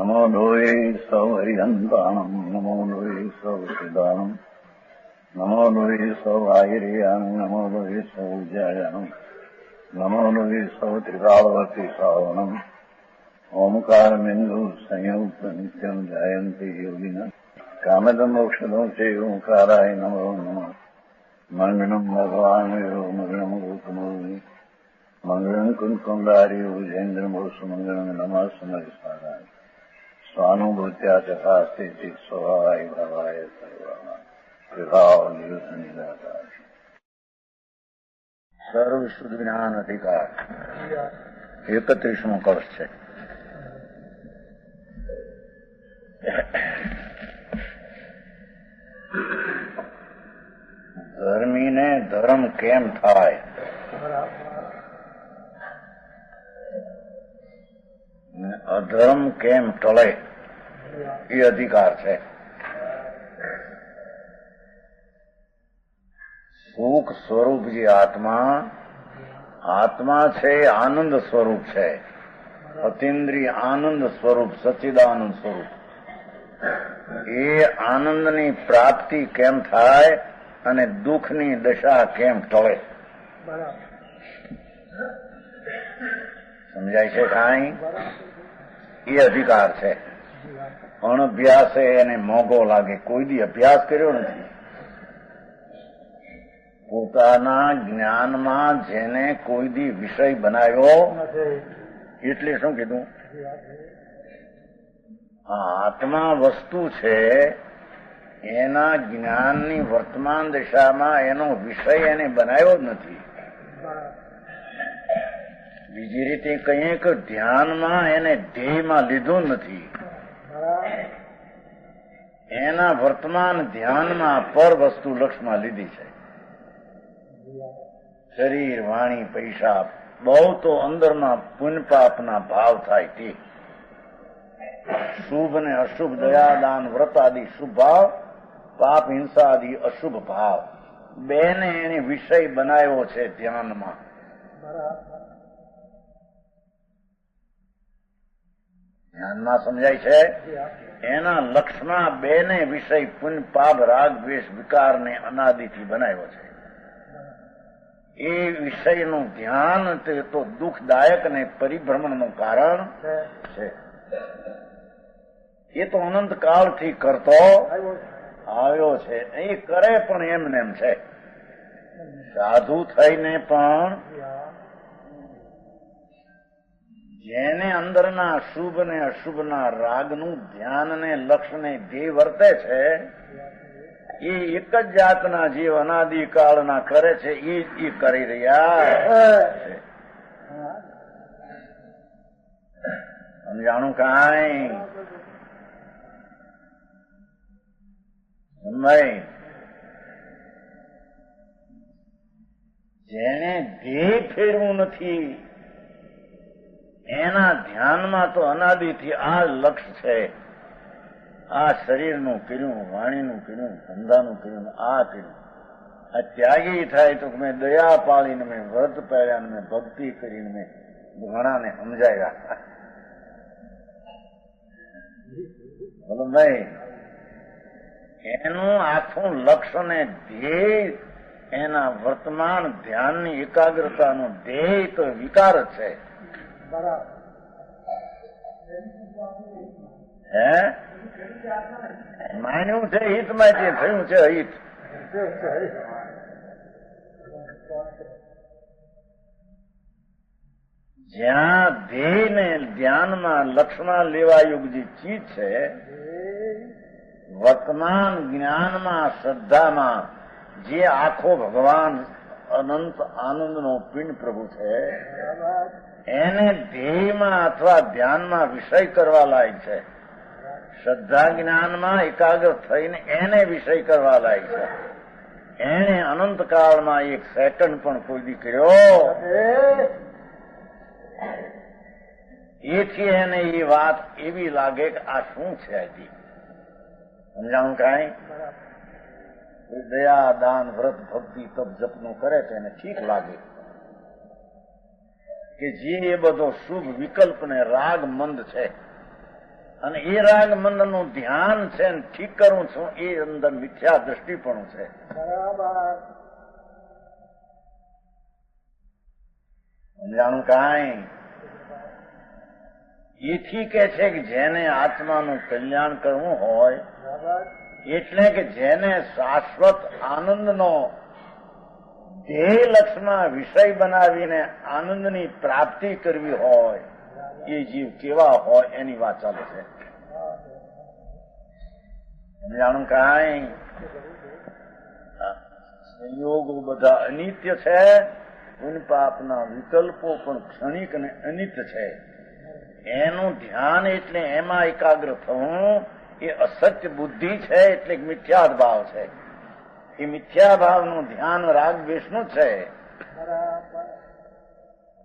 નમો લોહે સૌ હરિહંતાણમ નમો લોહે સૌ સિદ્ધાણમ નમો લોહે સૌ આયર્યાણમ નમો લોહે સૌ જયાણમ નમો લોહે સૌ ત્રિકાળવતી શ્રાવણમ ઓમકારમિંદુ સંયુક્ત નિત્યમ જાયંતી યોગિના કામદમોક્ષદો છે ઓંકારાય નમો નમઃ મંગળમ ભગવાન મંગળમ ગોકમોની મંગળમ કુંકુંડારી ઉજેન્દ્રમોષ મંગળમ નમઃ સમયસ્મરાય સ્વાનુભૂત્યા ચકાસ્તે સ્વભાવાય ભાવાય સર્વા વિભાવ નિદાકાર સર્વ શુદ્ધ જ્ઞાન અધિકાર 31મો કવચ છે. ધર્મીને ધર્મ કેમ થાય, અધર્મ કેમ ટળે, એ અધિકાર છે. સુખ સ્વરૂપ જે આત્મા છે, આનંદ સ્વરૂપ છે, અતિન્દ્રિય આનંદ સ્વરૂપ, સચ્ચિદાનંદ સ્વરૂપ. એ આનંદની પ્રાપ્તિ કેમ થાય અને દુઃખની દશા કેમ ટળે, સમજાય છે કાંઈ? એ અધિકાર છે. અણઅભ્યાસે એને મોંઘો લાગે. કોઈ દી અભ્યાસ કર્યો નથી. પોતાના જ્ઞાનમાં જેને કોઈ દી વિષય બનાવ્યો એટલે શું કીધું? આત્મા વસ્તુ છે, એના જ્ઞાનની વર્તમાન દશામાં એનો વિષય એને બનાવ્યો જ નથી. બીજી રીતે કહીએ કે ધ્યાનમાં એને ધ્યેયમાં લીધું નથી. એના વર્તમાન ધ્યાનમાં પર વસ્તુ લક્ષમાં લીધી છે. શરીર, વાણી, પૈસા, બહુ તો અંદરમાં પુણ્ય પાપના ભાવ થાય તે. શુભ ને અશુભ, દયા, દાન, વ્રત આદિ શુભ ભાવ, પાપ, હિંસા આદિ અશુભ ભાવ, બેને એને વિષય બનાવ્યો છે ધ્યાનમાં. ધ્યાનમાં સમજાય છે? એના લક્ષમાં બેને વિષય પુણ્ય પાપ, રાગ, દ્વેષ, વિકાર ને અનાદિથી બનાવ્યો છે. એ વિષયનું ધ્યાન તે તો દુઃખદાયક ને પરિભ્રમણનું કારણ છે. એ તો અનંત કાળથી કરતો આવ્યો છે. એ કરે પણ એમને એમ છે. સાધુ થઈને પણ જેને અંદરના શુભ ને અશુભના રાગનું ધ્યાન ને લક્ષ્ય ને ધ્યેય વર્તે છે, એ એક જ જાતના જીવ અનાદિકાળના કરે છે. એ કરી રહ્યા છે. સમજાણું કાંઈ? જેને ધ્યેય ફેરવું નથી, એના ધ્યાનમાં તો અનાદિથી આ લક્ષ્ય છે. આ શરીરનું કર્યું, વાણીનું કર્યું, ધંધાનું કર્યું, આ કર્યું. આ ત્યાગી થાય તો મેં દયા પાળીને, મેં વ્રત પાળ્યા, મેં ભક્તિ કરીને, મેં ઘણાને સમજાવ્યા. બોલો ભાઈ, એનું આખું લક્ષ્ય ને ધ્યેય, એના વર્તમાન ધ્યાનની એકાગ્રતાનું ધ્યેય તો વિકાર જ છે. હે માન્યું છે હિતમાં, જે થયું છે હિત. જ્યાં ધ્યેય ને ધ્યાનમાં લક્ષ્યમાં લેવા યોગ જે ચીજ છે, વર્તમાન જ્ઞાનમાં, શ્રદ્ધામાં જે આખો ભગવાન અનંત આનંદનો પિંડ પ્રભુ છે, એને ધ્યેયમાં અથવા ધ્યાનમાં વિષય કરવા લાયક છે. શ્રદ્ધા જ્ઞાનમાં એકાગ્ર થઈને એને વિષય કરવા લાયક છે. એને અનંતકાળમાં એક સેકન્ડ પણ કોઈ દી કર્યો. એથી એને એ વાત એવી લાગે કે આ શું છે હજી. સમજાણું કાંઈ? દયા, દાન, વ્રત, ભક્તિ, તપ, જપનું કરે તો એને ઠીક લાગે કે જે એ બધો શુભ વિકલ્પ ને રાગ મંદ છે, અને એ રાગ મંડળનું ધ્યાન છે ને ઠીક કરું છું એ અંદર મિથ્યા દ્રષ્ટિપણું છે. સમજાણું કાંઈ? એથી કે છે કે જેને આત્માનું કલ્યાણ કરવું હોય એટલે કે જેને શાશ્વત આનંદનો ધ્યેય લક્ષ્યમાં વિષય બનાવીને આનંદની પ્રાપ્તિ કરવી હોય એ જીવ કેવા હોય એની વાત ચાલે છે. જાણું કાંઈ? સંયોગો બધા અનિત્ય છે, પુણ્ય પાપના વિકલ્પો પણ ક્ષણિક અને અનિત્ય છે. એનું ધ્યાન એટલે એમાં એકાગ્ર થવું એ અસત્ય બુદ્ધિ છે, એટલે મિથ્યા ભાવ છે. એ મિથ્યા ભાવનું ધ્યાન રાગ દ્વેષનું છે.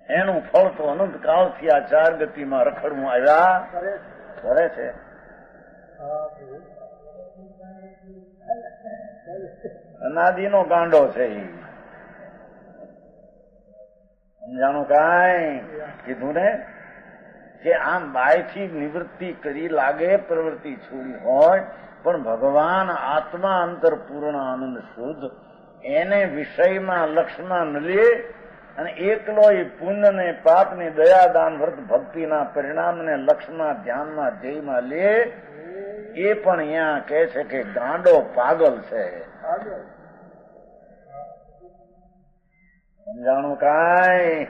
એનું ફળ તો અનંત કાળથી આ ચાર ગતિમાં રખડવું આવ્યા કરે છે. અનાદિનો ગાંડો છે. સમજાણું કાંઈ? કીધું ને કે આમ બાયથી નિવૃત્તિ કરી લાગે, પ્રવૃત્તિ છોડી હોય, પણ ભગવાન આત્મા અંતર પૂર્ણ આનંદ શુદ્ધ એને વિષયમાં લક્ષ્યમાં ન લે અને એકલો એ પુણ્ય ને પાપ ને દયાદાન વ્રત ભક્તિના પરિણામને લક્ષ્યમાં ધ્યાનમાં ધ્યેયમાં લે એ પણ અહીંયા કહે છે કે ગાંડો પાગલ છે. સમજાણું કાંઈ?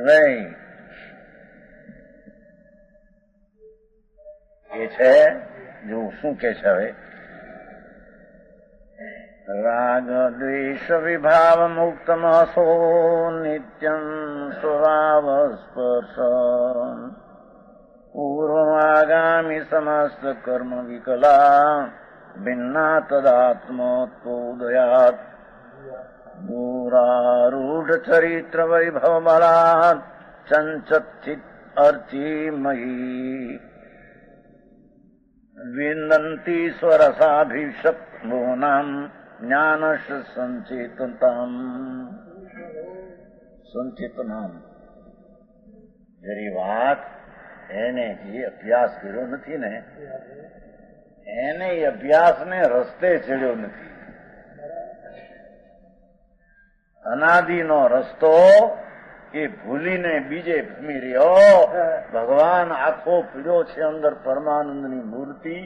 નહીં એ છે. જો શું કે છે હવે? રાગ દ્વેષ વિભાવ મુક્ત મસો નિત્યમ સ્વભાવ સ્પર્શ પૂર્વમાગામી સમસ્ત કર્મ વિકલા ભિન્ના તદાત્મોદયાત દૂરારૂઢ ચરિત્ર વૈભવ બળાત ચંચિત અર્ચિમયી વિનંતી સ્વરસાભિષક ભુવનામ જ્ઞાનશ સંચિતનામ. જરી વાત એને જે અભ્યાસ કર્યો નથી ને એને એ અભ્યાસને રસ્તે ચડ્યો નથી. અનાદિનો રસ્તો એ ભૂલીને બીજે ભમી રહ્યો. ભગવાન આખો પીડ્યો છે અંદર પરમાનંદની મૂર્તિ.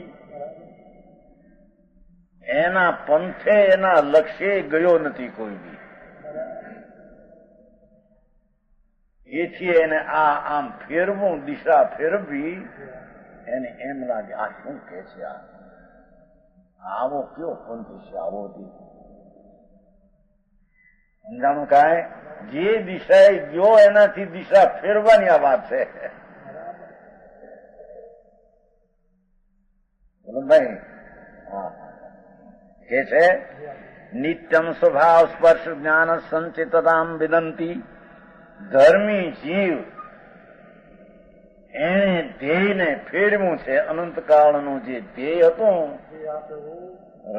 એના પંથે એના લક્ષ્ય ગયો નથી કોઈ બી. એથી એને આ આમ ફેરવું, દિશા ફેરવી, એને એમ લાગે આ શું કે છે, આવો કયો પંથ છે, આવો સમજાણું કાંઈ? જે દિશા ગયો એનાથી દિશા ફેરવાની આ વાત છે. ભાઈ કે છે નિત્યમ સ્વભાવ સ્પર્શ જ્ઞાન સંચિતતામ વિનંતી. ધર્મી જીવ એને ધ્યેયને ફેરવું છે. અનંતકાળનું જે ધ્યેય હતું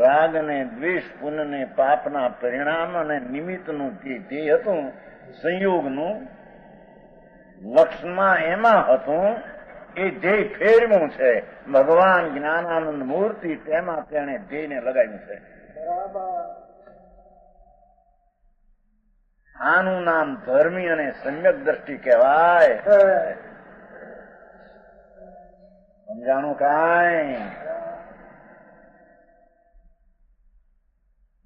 રાગ ને દ્વેષ પુણ્ય ને પાપના પરિણામ અને નિમિત્તનું જે ધ્યેય હતું સંયોગનું લક્ષ્યમાં એમાં હતું એ ધ્યેય ફેરવું છે. ભગવાન જ્ઞાનાનંદ મૂર્તિ તેમાં તેણે ધ્યેયને લગાવ્યું છે. આનું નામ ધર્મી અને સમ્યક દ્રષ્ટિ કહેવાય. સમજાણું કાંઈ?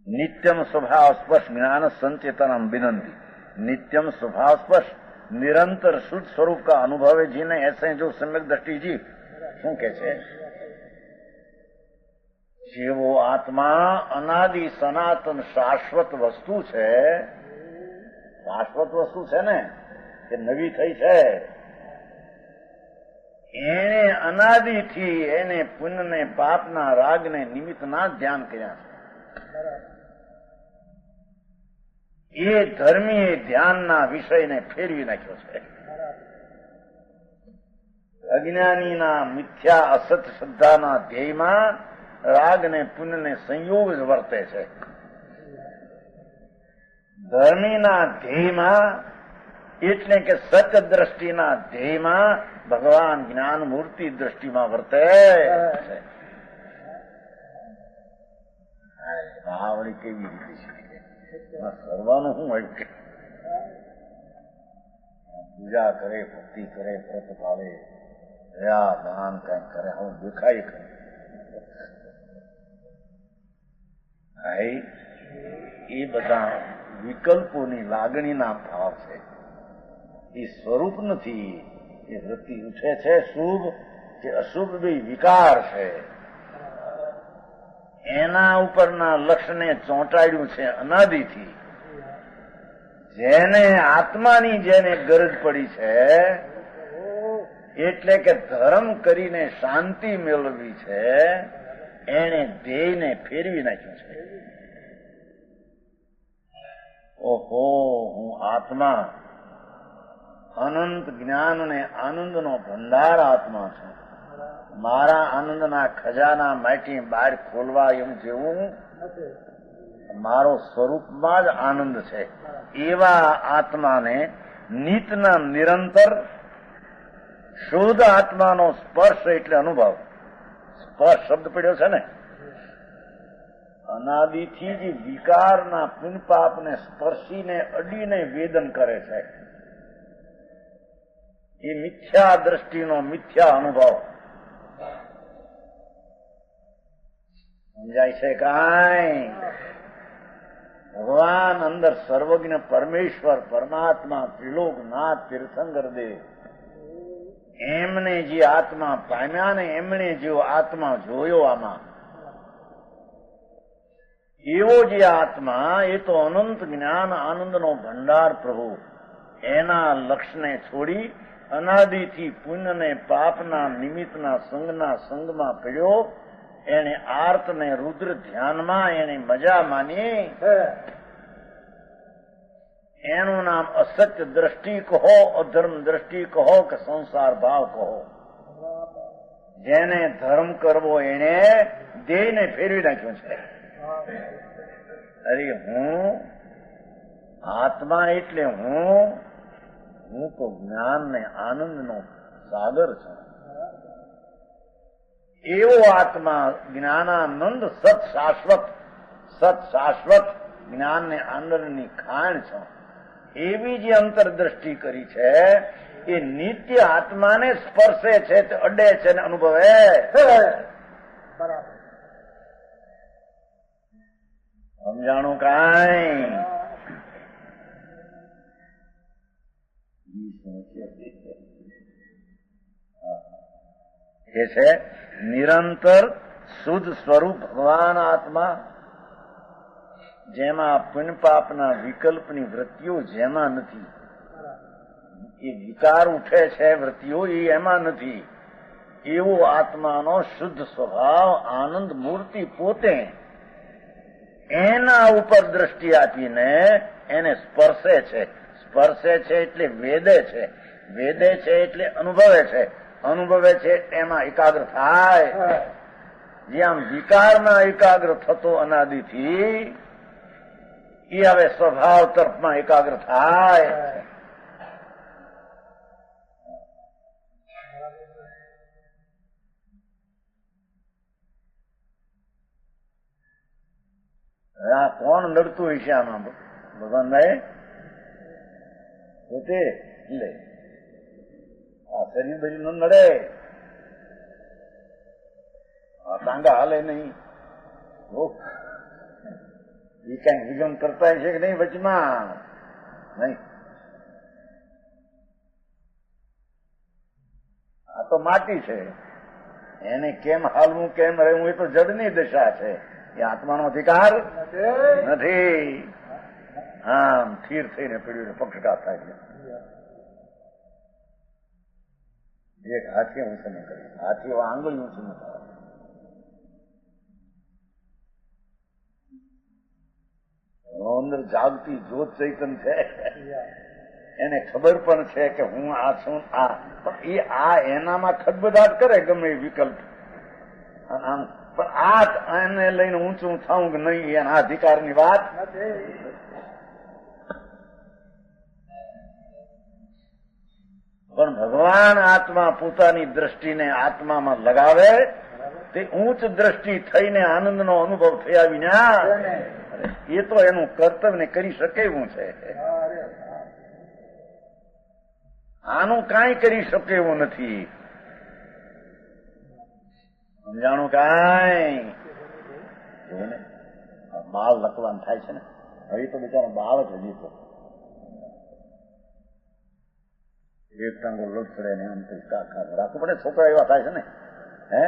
નિત્યમ સ્વભાવ સ્પર્શ જ્ઞાન संचेतनम विनंती. नित्यम स्वभाव स्पर्श निरंतर शुद्ध स्वरूप का अनुभव है जीने ऐसे जो सम्यक दृष्टि जी શું કે છે? જેવો આત્મા અનાદિ સનાતન શાશ્વત વસ્તુ છે, શાશ્વત વસ્તુ છે ને કે નવી થઈ છે, એને અનાદિથી એને પુણ્ય ને પાપના રાગને નિમિત્તના ધ્યાન કર્યા છે. એ ધર્મીએ ધ્યાનના વિષયને ફેરવી નાખ્યો છે. અજ્ઞાનીના મિથ્યા અસત શ્રદ્ધાના ધ્યેયમાં રાગ ને પુણ્ય ને સંયોગ જ વર્તે છે. ધર્મીના ધ્યેયમાં એટલે કે સચ દ્રષ્ટિના ધ્યેયમાં ભગવાન જ્ઞાન મૂર્તિ દ્રષ્ટિમાં વર્તે છે. આવડી કેવી રીતે છે? કરવાનું શું હોય? પૂજા કરે, ભક્તિ કરે, વ્રત પાળે, દયા દાન કઈ કરે, હું દેખાય કરે. એ બધા વિકલ્પોની લાગણીના ભાવ છે. એ સ્વરૂપ નથી. એ વૃત્તિ ઉઠે છે શુભ કે અશુભ બી વિકાર છે. એના ઉપરના લક્ષ્યને ચોંટાડ્યું છે અનાદિથી. જેને આત્માની જેને ગરજ પડી છે, એટલે કે ધર્મ કરીને શાંતિ મેળવવી છે, એને ધ્યેયને ફેરવી નાખ્યું છે. ઓહો, હું આત્મા, અનંત જ્ઞાન અને આનંદનો ભંડાર આત્મા છું. મારા આનંદના ખજાના માટી બહાર ખોલવા એમ જેવું મારો સ્વરૂપમાં જ આનંદ છે. એવા આત્માને નિતના નિરંતર શુદ્ધ આત્માનો સ્પર્શ એટલે અનુભવ. સ્પર્શ શબ્દ પડ્યો છે ને, અનાદિથી જ વિકારના પુનપાપને સ્પર્શીને અડીને વેદન કરે છે. એ મિથ્યા દ્રષ્ટિનો મિથ્યા અનુભવ સમજાય છે. કાંઈ ભગવાન અંદર સર્વજ્ઞ પરમેશ્વર પરમાત્મા ત્રિલોકનાથ તીર્થંકર દેવ એમને જે આત્મા પામ્યા ને એમણે જેવો આત્મા જોયો આમાં, એવો જે આત્મા એ તો અનંત જ્ઞાન આનંદનો ભંડાર પ્રભુ. એના લક્ષ્યને છોડી અનાદિથી પુણ્યને પાપના નિમિત્તના સંગના સંગમાં પડ્યો. એને આર્ત ને રુદ્ર ધ્યાનમાં એને મજા માની. એનું નામ અસત્ય દ્રષ્ટિ કહો, અધર્મ દ્રષ્ટિ કહો કે સંસાર ભાવ કહો. જેને ધર્મ કરવો એને દેહને ફેરવી નાખ્યો છે. અરે હું આત્મા એટલે હું તો જ્ઞાન ને આનંદનો સાગર છું. એવો આત્મા જ્ઞાનાનંદ સત શાશ્વત જ્ઞાન ને આનંદની ખાણ છે. એવી જે અંતરદ્રષ્ટિ કરી છે એ નિત્ય આત્માને સ્પર્શે છે, અડે છે ને અનુભવે. સમજાણું કાંઈ? એ છે નિરંતર શુદ્ધ સ્વરૂપ ભગવાન આત્મા, જેમાં પુણ્યપાપના વિકલ્પની વૃત્તિઓ જેમાં નથી. એ વિકાર ઉઠે છે વૃત્તિઓ એ એમાં નથી. એવો આત્માનો શુદ્ધ સ્વભાવ આનંદ મૂર્તિ પોતે એના ઉપર દ્રષ્ટિ આપીને એને સ્પર્શે છે. સ્પર્શે છે એટલે વેદે છે. વેદે છે એટલે અનુભવે છે. અનુભવે છે એમાં એકાગ્ર થાય. જેમ વિકારમાં એકાગ્ર થતો અનાદિથી એ હવે સ્વભાવ તરફમાં એકાગ્ર થાય. આ કોણ નડતું હોય છે આમાં? ભગવાનભાઈ પોતે લે આ શરીર બરી ન નડે, આ ટાંગા હાલે નહીં. એ કઈ વિગમ કરતા છે કે નહીં વચમાં? નહીં. આ તો માટી છે, એને કેમ હાલવું કેમ રહેવું એ તો જડની દશા છે. એ આત્માનો અધિકાર નથી. આમ સ્થિર થઈને પીડ્યું પક્ષઘાત થાય છે. એક હાથી ઊંચું ન કરે, હાથી આંગળી ઊંચું ન કરે. અંદર જાગતી જ્યોત ચૈતન છે, એને ખબર પણ છે કે હું આ છું. આ પણ એ આ એનામાં ખદબદાટ કરે ગમે એ વિકલ્પ. આમ પણ આ એને લઈને ઊંચું થવું કે નહીં એના અધિકારની વાત. પણ ભગવાન આત્મા પોતાની દ્રષ્ટિને આત્મામાં લગાવે તે ઊંચ દ્રષ્ટિ થઈને આનંદનો અનુભવ થયા વિના એ તો એનું કર્તવ્યને કરી શકે એવું છે. આનું કાંઈ કરી શકે એવું નથી. સમજાણું કાંઈ ને બાળ લખવાનું થાય છે ને હવે તો બિચારા બાળ જ હજી તો એક ટાંગો લોટ ચડે ને એમ રાખવું પડે. છોકરા એવા થાય છે ને હે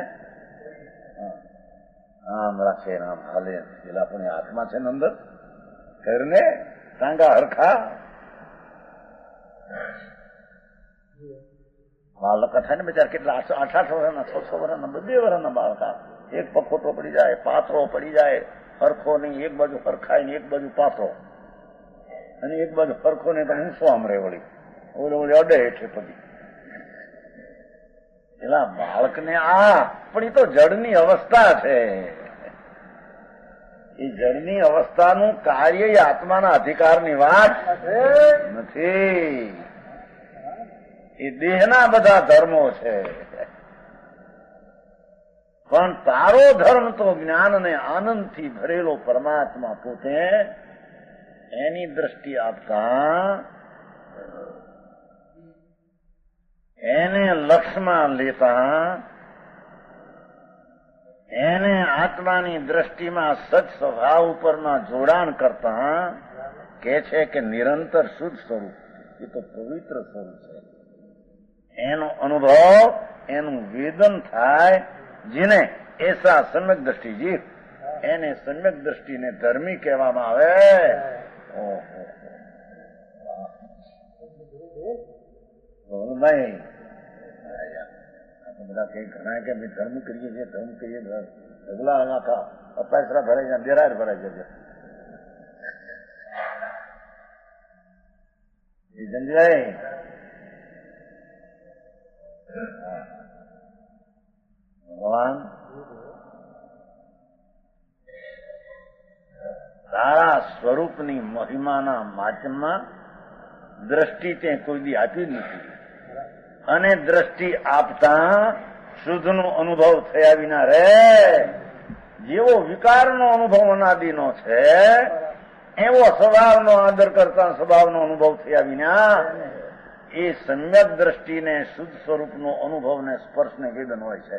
આમ રાખે આમ હાલે પેલા પણ હાથમાં છે ને અંદર ઘરને ટાંગા હરખા બાળકા થાય ને બિચારા કેટલા 8-8 વર્ષના 6-6 વર્ષના 2 વર્ષના બાળકા એક પખોટો પડી જાય પાથરો પડી જાય હરખો નહીં એક બાજુ હરખાય ને એક બાજુ પાથરો અને એક બાજુ હરખો ને તો ઊંચો આમ રે વળી ઓલી અડે હેઠે પડી પેલા બાળકને પણ એ તો જડની અવસ્થા છે. એ જડની અવસ્થાનું કાર્ય એ આત્માના અધિકારની વાત નથી. એ દેહના બધા ધર્મો છે. પણ તારો ધર્મ તો જ્ઞાન અને આનંદથી ભરેલો પરમાત્મા પોતે એની દ્રષ્ટિ આપતા એને લક્ષમાં લેતા એને આત્માની દ્રષ્ટિમાં સત સ્વભાવ ઉપરના જોડાણ કરતા કે છે કે નિરંતર શુદ્ધ સ્વરૂપ એ તો પવિત્ર સ્વરૂપ છે. એનો અનુભવ એનું વેદન થાય જેને એસા સમ્યક દ્રષ્ટિ જીવ એને સમ્યક દ્રષ્ટિને ધર્મી કહેવામાં આવે. ભાઈ બધા કઈ ઘણા કે ધર્મ કરીએ છીએ ધર્મ કરીએ ઢગલા આખા અપાસરા ભરાઈ જાય બેરાર ભરાઈ જશે. સમજાય ભગવાન તારા સ્વરૂપની મહિમાના માધ્યમમાં દ્રષ્ટિ તે કોઈ દી આપી જ નથી અને દ્રષ્ટિ આપતા શુદ્ધનો અનુભવ થયા વિના રે જેવો વિકારનો અનુભવ અનાદિનો છે એવો સ્વભાવનો આદર કરતા સ્વભાવનો અનુભવ થયા વિના એ સમ્યક દ્રષ્ટિને શુદ્ધ સ્વરૂપનો અનુભવ ને સ્પર્શ ને વેદન હોય છે.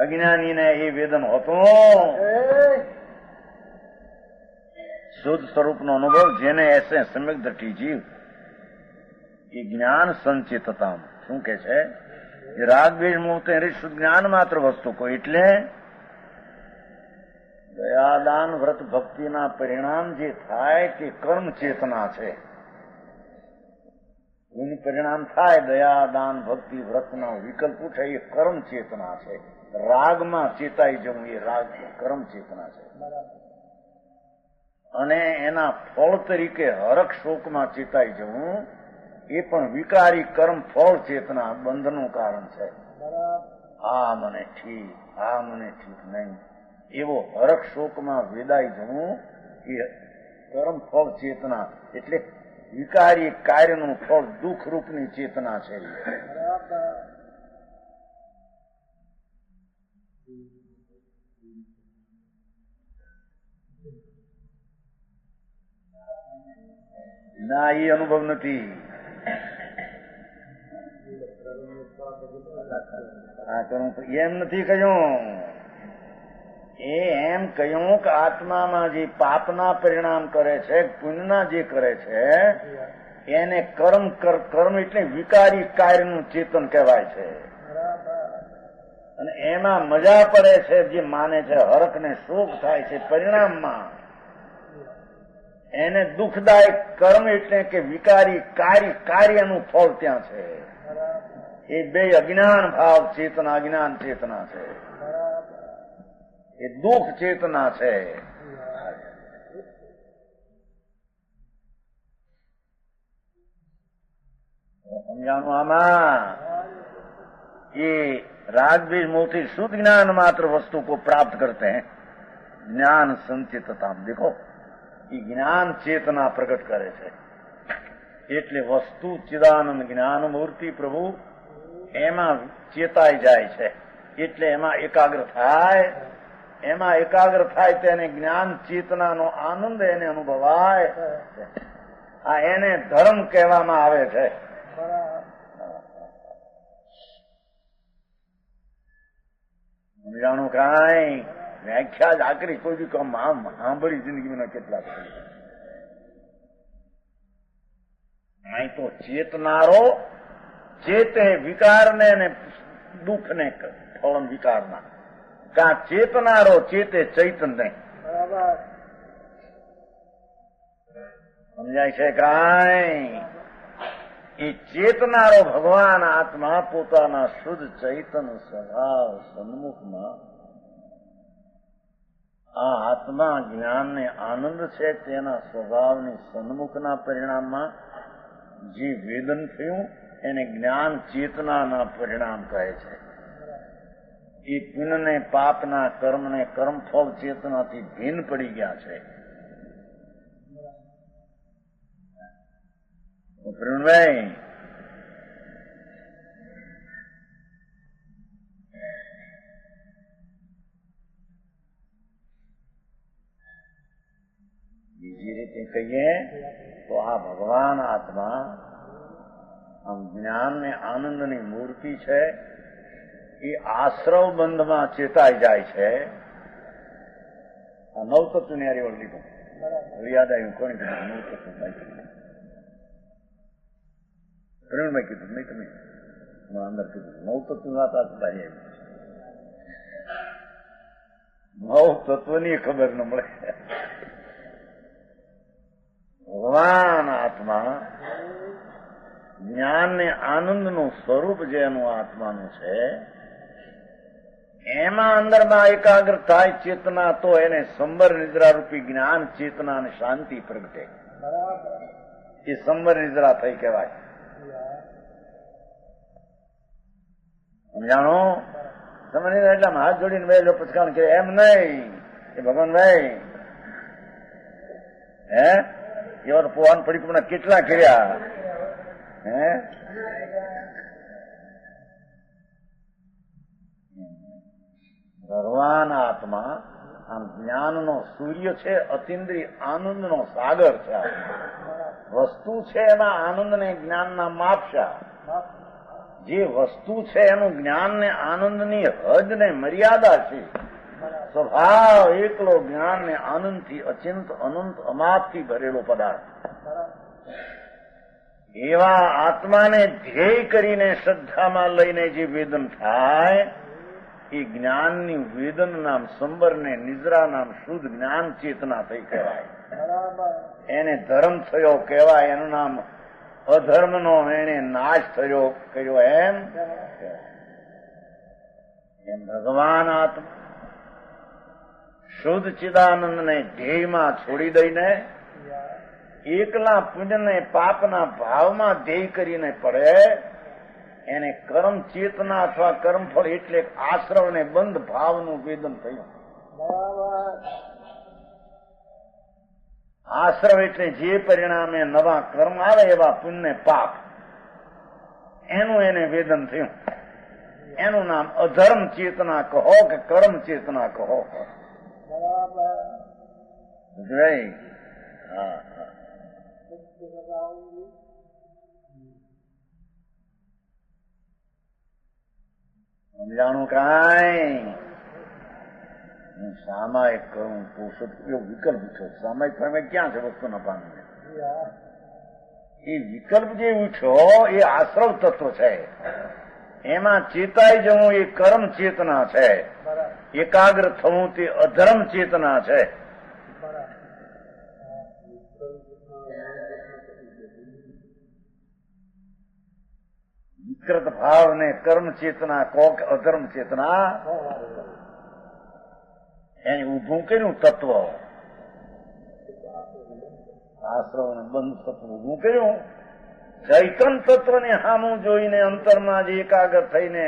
અજ્ઞાનીને એ વેદન હોતું. શુદ્ધ સ્વરૂપનો અનુભવ જેને એસે સમ્યક દ્રષ્ટિ જીવ એ જ્ઞાન સંચેતતા શું કે છે એ રાગ દ્વેષ મોહ શુદ્ધ જ્ઞાન માત્ર વસ્તુ કોઈ એટલે દયાદાન વ્રત ભક્તિના પરિણામ જે થાય તે કર્મ ચેતના છે. એનું પરિણામ થાય દયા દાન ભક્તિ વ્રતના વિકલ્પ ઉઠે એ કર્મ ચેતના છે. રાગમાં ચેતાઈ જવું એ રાગ કર્મ ચેતના છે અને એના ફળ તરીકે હરખ શોકમાં ચેતાઈ જવું એ પણ વિકારી કર્મ ફળ ચેતના બંધનું કારણ છે. આ મને ઠીક આ મને ઠીક નહીં એવો હરખ શોકમાં વેદાઈ જવું એ કર્મ ફળ ચેતના એટલે વિકારી કાર્યનું ફળ દુઃખ રૂપની ચેતના છે. ના એ અનુભવ નથી. એમ નથી કહ્યું. એ એમ કહ્યું કે આત્મામાં જે પાપના પરિણામ કરે છે પુણ્યના જે કરે છે એને કર્મ એટલે વિકારી કાર્યનું ચેતન કહેવાય છે અને એમાં મજા પડે છે જે માને છે હરખ ને શોક થાય છે પરિણામમાં એને દુઃખદાયક કર્મ એટલે કે વિકારી કાર્યનું ફળ ત્યાં છે. એ બે અજ્ઞાન ભાવ ચેતના અજ્ઞાન ચેતના છે. એ દુઃખ ચેતના છે. સમજાણું આમાં ये राग द्वेष मोह से शुद्ध ज्ञान मात्र वस्तु को प्राप्त करते हैं. ज्ञान संचेतता देखो ये ज्ञान चेतना प्रकट करे છે એટલે વસ્તુ ચિદાનંદ જ્ઞાન મૂર્તિ પ્રભુ એમાં ચેતાઈ જાય છે, એટલે એમાં એકાગ્ર થાય. એમાં એકાગ્ર થાય તેને જ્ઞાન ચેતનાનો આનંદ એને અનુભવાય. આ એને ધર્મ કહેવામાં આવે છે. જાણું કાંઈ વ્યાખ્યા જ આકરી કોઈ બી કામ સાંભળી જિંદગીમાં કેટલા અહીં તો ચેતનારો ચેતે વિકારને ને દુઃખને ફળ વિકારના કા ચેતનારો ચેતે ચૈતન્ય. સમજાય છે કાંઈ? એ ચેતનારો ભગવાન આત્મા પોતાના શુદ્ધ ચૈતન સ્વભાવ સન્મુખમાં આ આત્મા જ્ઞાનને આનંદ છે તેના સ્વભાવની સન્મુખના પરિણામમાં જે વેદન થયું એને જ્ઞાન ચેતનાના પરિણામ કહે છે. એ પુણ્યને પાપના કર્મને કર્મફળ ચેતનાથી ભિન્ન પડી ગયા છે. પ્રવીણભાઈ, બીજી રીતે કહીએ તો આ ભગવાન આત્મા આમ જ્ઞાન ને આનંદની મૂર્તિ છે. એ આશ્રવ બંધમાં ચેતાઈ જાય છે. આ નવતત્વની હારી લીધું યાદ આવ્યું. કોને કીધું? નવતત્વ પ્રવીણભાઈ કીધું, નહીં તમે અંદર કીધું. નવતત્વ વાત આ તારી આવી. નવતત્વની ખબર ન મળે. ભગવાન આત્મા જ્ઞાન ને આનંદનું સ્વરૂપ જે એનું આત્માનું છે એમાં અંદરમાં એકાગ્ર થાય ચેતના તો એને સંબર નિદ્રા રૂપી જ્ઞાન ચેતના અને શાંતિ પ્રગટે. એ સંબર નિદ્રા થઈ કહેવાય. સમજાણો? સંબર નિદ્રા એટલે હાથ જોડીને બે લોકો પચકાણ કે એમ નહીં. એ ભગવાનભાઈ હે એવા તો પોવાન પરિપૂર્ણ કેટલા કર્યા હે? ભગવાન આત્મા આમ જ્ઞાનનો સૂર્ય છે, અતિન્દ્રિય આનંદનો સાગર છે. વસ્તુ છે એના આનંદ ને જ્ઞાનના માપશા. જે વસ્તુ છે એનું જ્ઞાન ને આનંદની હદ ને મર્યાદા છે. સ્વભાવ એકલો જ્ઞાન ને આનંદથી અચિંત અનંત અમાપથી ભરેલો પદાર્થ. એવા આત્માને ધ્યેય કરીને શ્રદ્ધામાં લઈને જે વેદન થાય એ જ્ઞાનની વેદન નામ સંબર ને નિદ્રા નામ શુદ્ધ જ્ઞાન ચેતના થઈ કહેવાય. એને ધર્મ થયો કહેવાય. એનું નામ અધર્મનો એને નાશ થયો કર્યો એમ ભગવાન આત્મા શુદ્ધ ચિદાનંદને ધ્યેયમાં છોડી દઈને એકલા પુણ્યને પાપના ભાવમાં ધ્યેય કરીને પડે એને કર્મ ચેતના અથવા કર્મફળ એટલે આશ્રવ ને બંધ ભાવનું વેદન થયું. આશ્રવ એટલે જે પરિણામે નવા કર્મ આવે એવા પુણ્ય પાપ એનું એને વેદન થયું. એનું નામ અધર્મ ચેતના કહો કે કર્મ ચેતના કહો. સમજાણું કાંઈ? હું સામાયિક કરું પોષક એવો વિકલ્પ ઉઠ્યો. સામાયિક પ્રમેય ક્યાં છે વસ્તુના પામે? એ વિકલ્પ જે ઉઠ્યો એ આશ્રવ તત્વ છે. એમાં ચેતાઈ જવું એ કર્મ ચેતના છે. એકાગ્ર થવું તે અધર્મ ચેતના છે. વિકૃત ભાવ ને કર્મ ચેતના કોક અધર્મ ચેતના એને ઉભું કર્યું તત્વ. આશ્રવ ને બંધ તત્વ ઉભું કર્યું. ચૈતન તત્વને સામું જોઈને અંતરમાં જે એકાગ્ર થઈને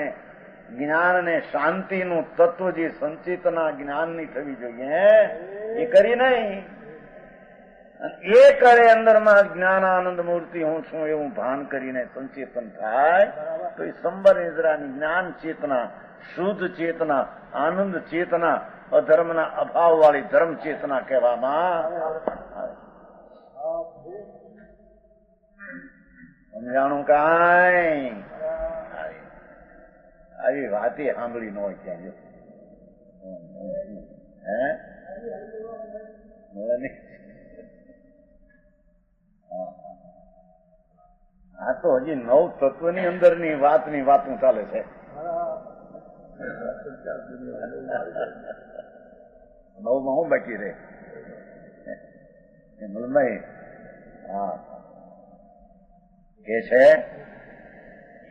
જ્ઞાન ને શાંતિનું તત્વ જે સંચેતના જ્ઞાનની થવી જોઈએ એ કરી નહીં. એ કળે અંદરમાં જ્ઞાનાનંદ મૂર્તિ હું છું એવું ભાન કરીને સંચેતન થાય તો એ સંબર નિદ્રાની જ્ઞાન ચેતના, શુદ્ધ ચેતના, આનંદ ચેતના, અધર્મના અભાવ વાળી ધર્મ ચેતના કહેવામાં આવે. સમજાણું કાંઈ? આવી વાતે સાંભળી ન હોય ત્યાં હે આ તો હજી 9 તત્વની અંદરની વાતની વાતું ચાલે છે. 9માં હું બાકી રહે મલમય? હા કે છે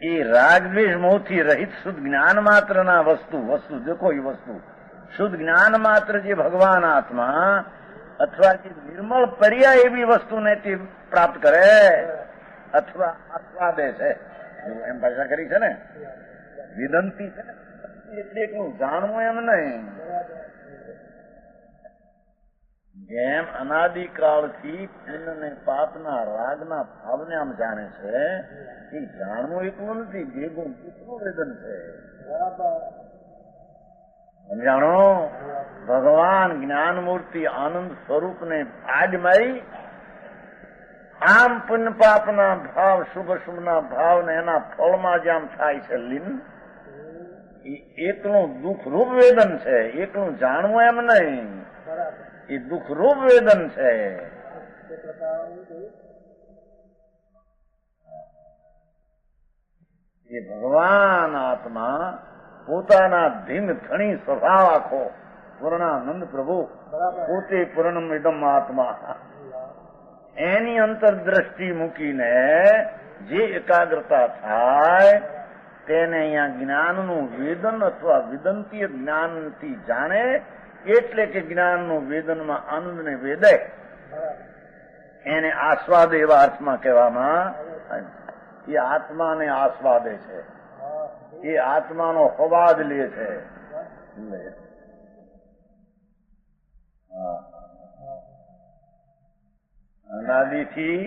એ રાગદ્વેષ મોહથી રહિત શુદ્ધ જ્ઞાન માત્ર ના વસ્તુ દેખો એ વસ્તુ શુદ્ધ જ્ઞાન માત્ર જે ભગવાન આત્મા અથવા જે નિર્મળ પર્યાય એવી વસ્તુને તે પ્રાપ્ત કરે અથવા આસ્વાદે છે એમ ભાષા કરી છે ને, વિદંતી છે એટલે એકલું જાણવું એમ નહીં. જેમ અનાદિકાળથી પુણ્ય ને પાપના રાગના ભાવને આમ જાણે છે એ જાણવું એકલું નથી, ભેગું દુઃખનું વેદન છે. સમજાણો? ભગવાન જ્ઞાન મૂર્તિ આનંદ સ્વરૂપને આજ મારી આમ પુણ્ય પાપના ભાવ શુભ શુભના ભાવ ને એના ફળમાં જ આમ થાય છે લીન. એ એકલું દુઃખરૂપ વેદન છે, એકલું જાણવું એમ નહીં, એ દુઃખરૂપ વેદન છે. એ ભગવાન આત્મા પોતાના ધીન ધણી સ્વભાવ આખો પૂર્ણાનંદ પ્રભુ પોતે પૂર્ણમ ઇદમ આત્મા એની અંતરદ્રષ્ટિ મૂકીને જે એકાગ્રતા થાય તેને અહીંયા જ્ઞાનનું વેદન અથવા વિદંતીય જ્ઞાનથી જાણે એટલે કે જ્ઞાનનું વેદનમાં આનંદને વેદે એને આસ્વાદ એવા અર્થમાં કહેવામાં એ આત્માને આસ્વાદે છે, એ આત્માનો સ્વાદ લે છે. અનાદિથી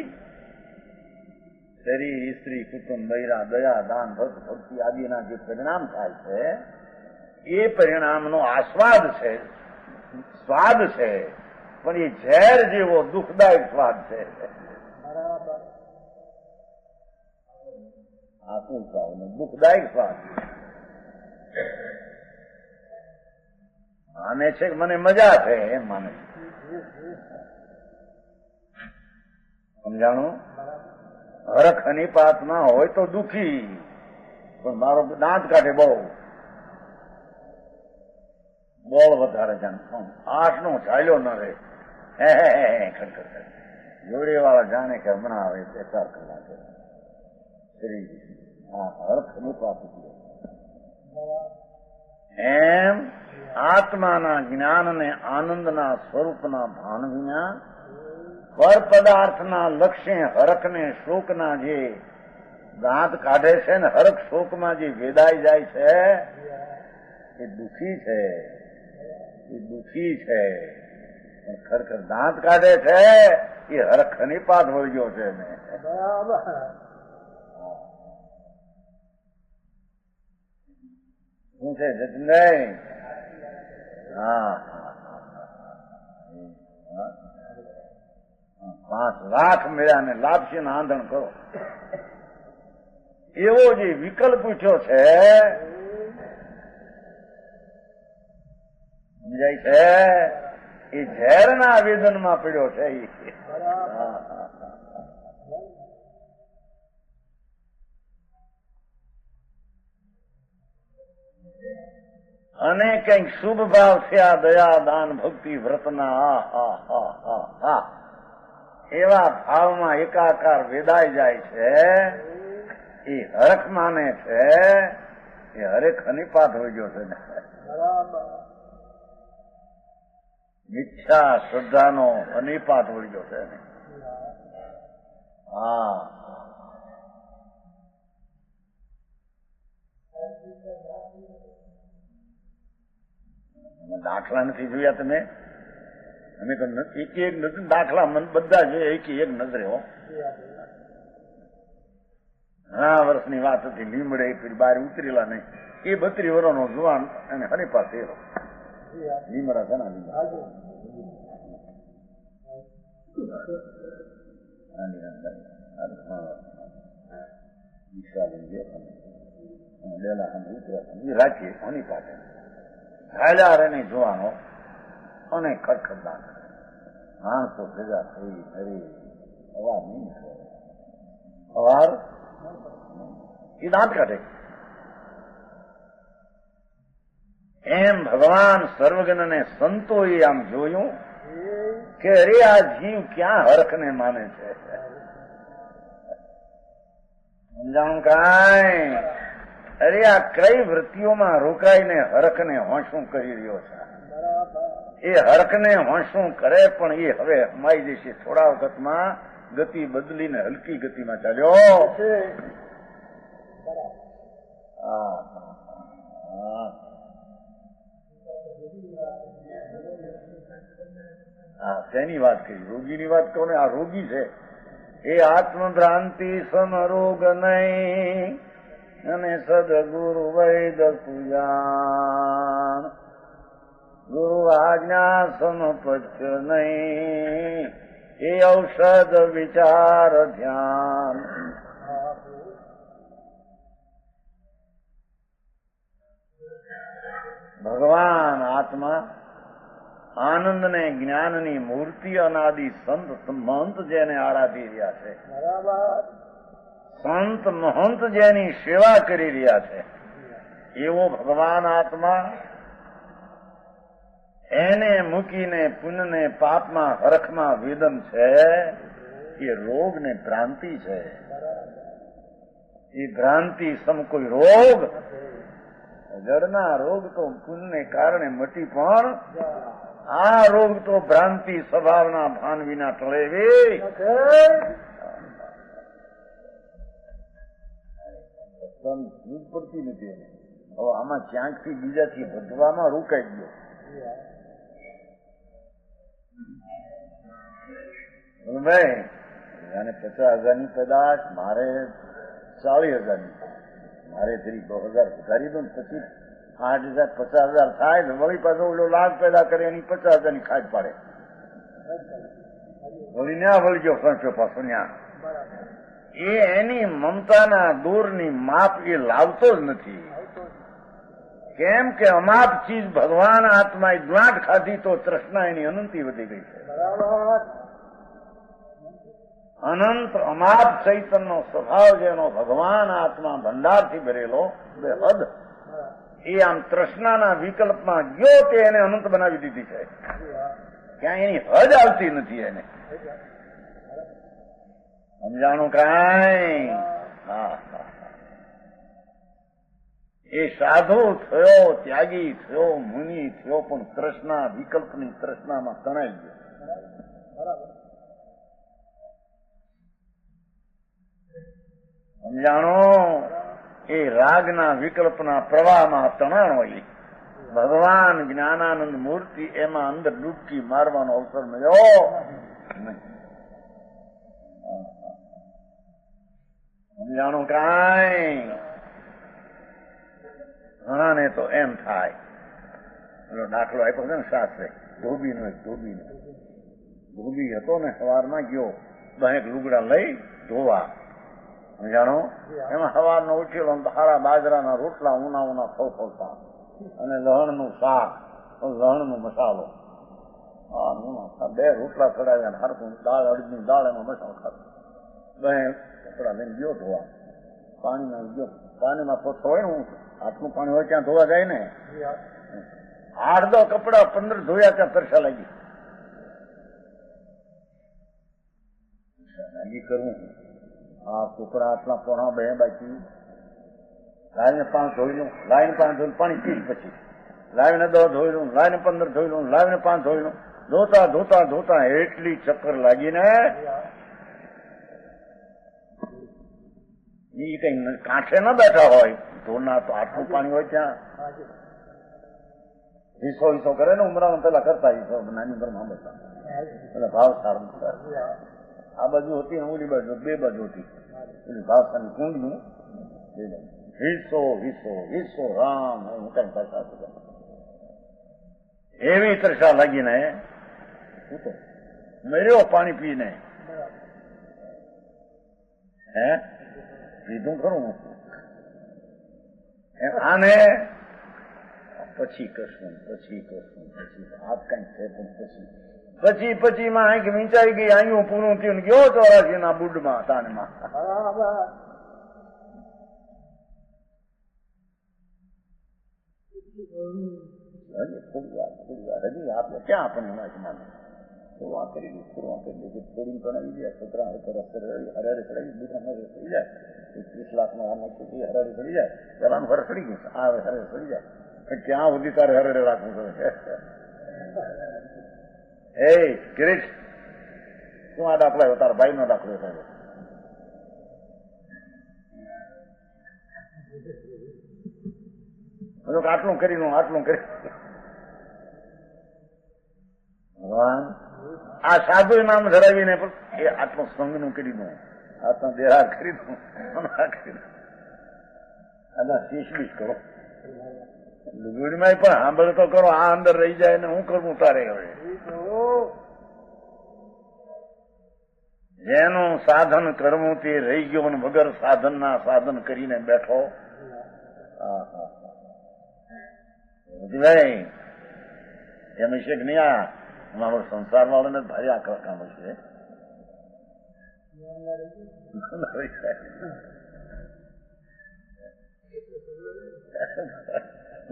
શરીર સ્ત્રી કુટુંબ બૈરા દયા દાન ભક્તિ આદિના જે પરિણામ થાય છે એ પરિણામનો આસ્વાદ છે, સ્વાદ છે, પણ એ ઝેર જેવો દુઃખદાયક સ્વાદ છે. દુઃખદાયક સ્વાદ માને છે કે મને મજા છે એમ માને છે. સમજાણું? હરખ અનિપાતમાં હોય તો દુઃખી, પણ મારો દાંત કાઢે બહુ બોળ વધારે જાણ 8નો ચાલ્યો ન રહે ખડખડ જોડે વાળા જાણે કે હમણાં આવે 4 કલાકે હરખ અનિપાત. એમ આત્માના જ્ઞાન અને આનંદના સ્વરૂપના ભાન વિના પર પદાર્થના લક્ષ્ય હરખને શોકના જે દાંત કાઢે છે ને હરખ શોકમાં જે વેદાઈ જાય છે એ દુઃખી છે, એ દુઃખી છે. ખરેખર દાંત કાઢે છે એ હરખ નિપાત વળગ્યો છે ને. શું છે જતીનભાઈ? હા 5 લાખ મેળા ને લાપસી ના આંધણ કરો એવો જે વિકલ્પ પૂછ્યો છે સમજાય છે એ ઝેરના વેદનમાં પડ્યો છે. અને કંઈક શુભ ભાવ થયા દયા દાન ભક્તિ વ્રતના એવા ભાવમાં એકાકાર વેદાઈ જાય છે એ હરખ માને છે એ હરેક અનિપાત હોય ગયો છે ને. મિથ્યા શ્રદ્ધાનો અનિપાત હોય ગયો છે ને. હા દાખલા નથી જોયા તમે? અમે તો એક એક નજર દાખલા મન બધા જોઈએ એક એક નજરે હો. 10 વર્ષની વાત હતી, લીમડે ફરી બહાર ઉતરેલા નહીં, એ 32 વર્ષનો જુવાન અને હરીપા થયેલો લીમડા છે ને રાખીએ કોની પાસે હાલ્યા રે નહીં જોવાનો અને ખટખટતા માણસો ભેગા થઈ હરી અવાર નહીં અવાર એ દાંત કાઢે. એમ ભગવાન સર્વજ્ઞને સંતોએ આમ જોયું કે અરે આ જીવ ક્યાં હરખને માને છે. સમજાણું કાંઈ? અરે આ કઈ વૃત્તિઓમાં રોકાઈને હરખને હોંશું કરી રહ્યો છે. એ હરખને હોંશું કરે પણ એ હવે હમાઈ જશે. થોડા વખતમાં ગતિ બદલીને હલકી ગતિમાં ચાલ્યો. શેની વાત કરી? રોગીની વાત કહો ને. આ રોગી છે એ આત્મભ્રાંતિ સમરોગ નહીં અને સદગુરુ વૈદ સુજાન ગુરુ આજ્ઞા સમપથ્ય નહીં એ ઔષધ વિચાર ધ્યાન. ભગવાન આત્મા આનંદ ને જ્ઞાનની મૂર્તિ અનાદિ સંત મહંત જેને આરાધી રહ્યા છે, સંત મહંત જેની સેવા કરી રહ્યા છે, એવો ભગવાન આત્મા એને મૂકીને પુણ્યને પાપમાં હરખમાં વેદન છે. એ રોગ ને ભ્રાંતિ છે. એ ભ્રાંતિ સમ કોઈ રોગ. જડના રોગ તો પુણ્યને કારણે મટી, પણ આ રોગ તો ભ્રાંતિ સ્વભાવના ભાન વિના ટળે. પડતી નથી. હવે આમાં ક્યાંકથી બીજાથી વધવામાં રોકાઈ ગયો. ભાઈ અને 50,000ની પેદાશ, મારે 40,000ની, મારે 2000 વધારી દો ને પછી 8,000 50,000 થાય ને વળી પાછો ઓલો લાખ પેદા કરે એની 50,000ની ખાજ પાડે. વળી ન્યા વળી ગયો ફરશો પાછો ન્યા. એ એની મમતાના દૂરની માપ એ લાવતો જ નથી. કેમ કે અમાપ ચીજ ભગવાન આત્માએ દ્વાટ ખાધી તો તૃષ્ણા એની અનંતી વધી ગઈ છે. અનંત અમાપ ચૈતનનો સ્વભાવ જેનો ભગવાન આત્મા ભંડારથી ભરેલો બેહદ, એ આમ તૃષ્ણાના વિકલ્પમાં ગયો તે એને અનંત બનાવી દીધી છે. ક્યાં એની હદ આવતી નથી એને. સમજાણું કાંઈ? હા. એ સાધુ થયો, ત્યાગી થયો, મુનિ થયો, પણ તૃષ્ણા વિકલ્પની તૃષ્ણામાં તણાઈ ગયો. સમજાણો? એ રાગના વિકલ્પના પ્રવાહમાં તણાણ હોય. ભગવાન જ્ઞાનાનંદ મૂર્તિ એમાં અંદર ડૂબકી મારવાનો અવસર મળ્યો નહીં. સમજાણું કાંઈ? ઘણાને તો એમ થાય, એનો દાખલો આપ્યો છે ને શાસ્ત્રે, ધોબીનો એક ધોબી હતો ને, સવારમાં ગયો 10 લુગડા લઈ ધોવા. જાણો એમાં સવારનો ઉઠેલો હારા બાજરાના રોટલા ઉના ફોફળતા અને લહણનું શાક, લહણનો મસાલો, 2 રોટલા ચડાવ્યા, હરકું દાળ, અડદની દાળ, એમાં મસાલો ખાતો. 10 કપડા લઈને ગયો ધોવા. પાણીમાં ગયો, પાણીમાં પોતો હોય ને, હાથનું પાણી હોય ત્યાં ધોવા જાય ને. 8-10 કપડા 15 ધોયા ત્યાં તરસા લાગી કરવું. આ કુકડા આટલા પોણા 2 બાકી લાવીને 5 ધોઈ લઉં, લાવીને 5 ધોઈ પાણી 30, પછી લાવીને 10 ધોઈ લઉં, લાવીને 15 ધોઈ લઉં, લાવીને 5 ધોઈ લઉં. ધોતા એટલી ચક્કર લાગીને એ કઈ કાંઠે ન બેઠા હોય ધોના, તો આટલું પાણી હોય ત્યાં હિસ્સો હિસ્સો કરે ને ઉમરામાં પેલા કરતા હિસ્સો નાની ઉંમરમાં બધા એટલે ભાવ સારું આ બાજુ હતી ને ઓલી બાજુ બે બાજુ હતી એટલે ભાવસાની કુંડનું હિસ્સો હિસ્સો હિસ્સો રામ કઈ ભાષા એવી તરસા લાગીને મર્યો પાણી પીને હે પીધું ખરું આને પછી કરશું પછી આપ કઈક છે પણ પછી માં આંખ વીંચાઈ ગઈ આયું પૂરું થયું ગયો ચોરાસી ના બુડમાં તાનમાં થોડી વાર હજી આપણે ક્યાં આપણને માને થોડું કરી દઉં થોડી બનાવી દે છોકરા હરારે ચડાવી દુકાન ચડી જાય 30 લાખનો આ નાખી હરારે ચડી જાય પેલાનું હર ચડી ગયું આ હરે ચડી જાય ક્યાં સુધી તારે હરડે રાખવું છે એ કિરીટ શું આ દાખલો આવ્યો તારા ભાઈ નો દાખલો થયો આટલું કરી ભગવાન આ સાધુ નામ ધરાવીને એ આટલું સંઘનું કરી દઉં આટલો દેહાર કરી દઉં આના શીશ કરો લુગડીમાં પણ સાંભળ તો કરો આ અંદર રહી જાય ને હું કરવું તારે હવે જેનું સાધન કરવું તે રહી ગયો ને વગર સાધન ના સાધન કરીને બેઠો ભાઈ એમ છે કે નહીં આ મારો સંસાર વાળાને ભારે આકરા કામ છે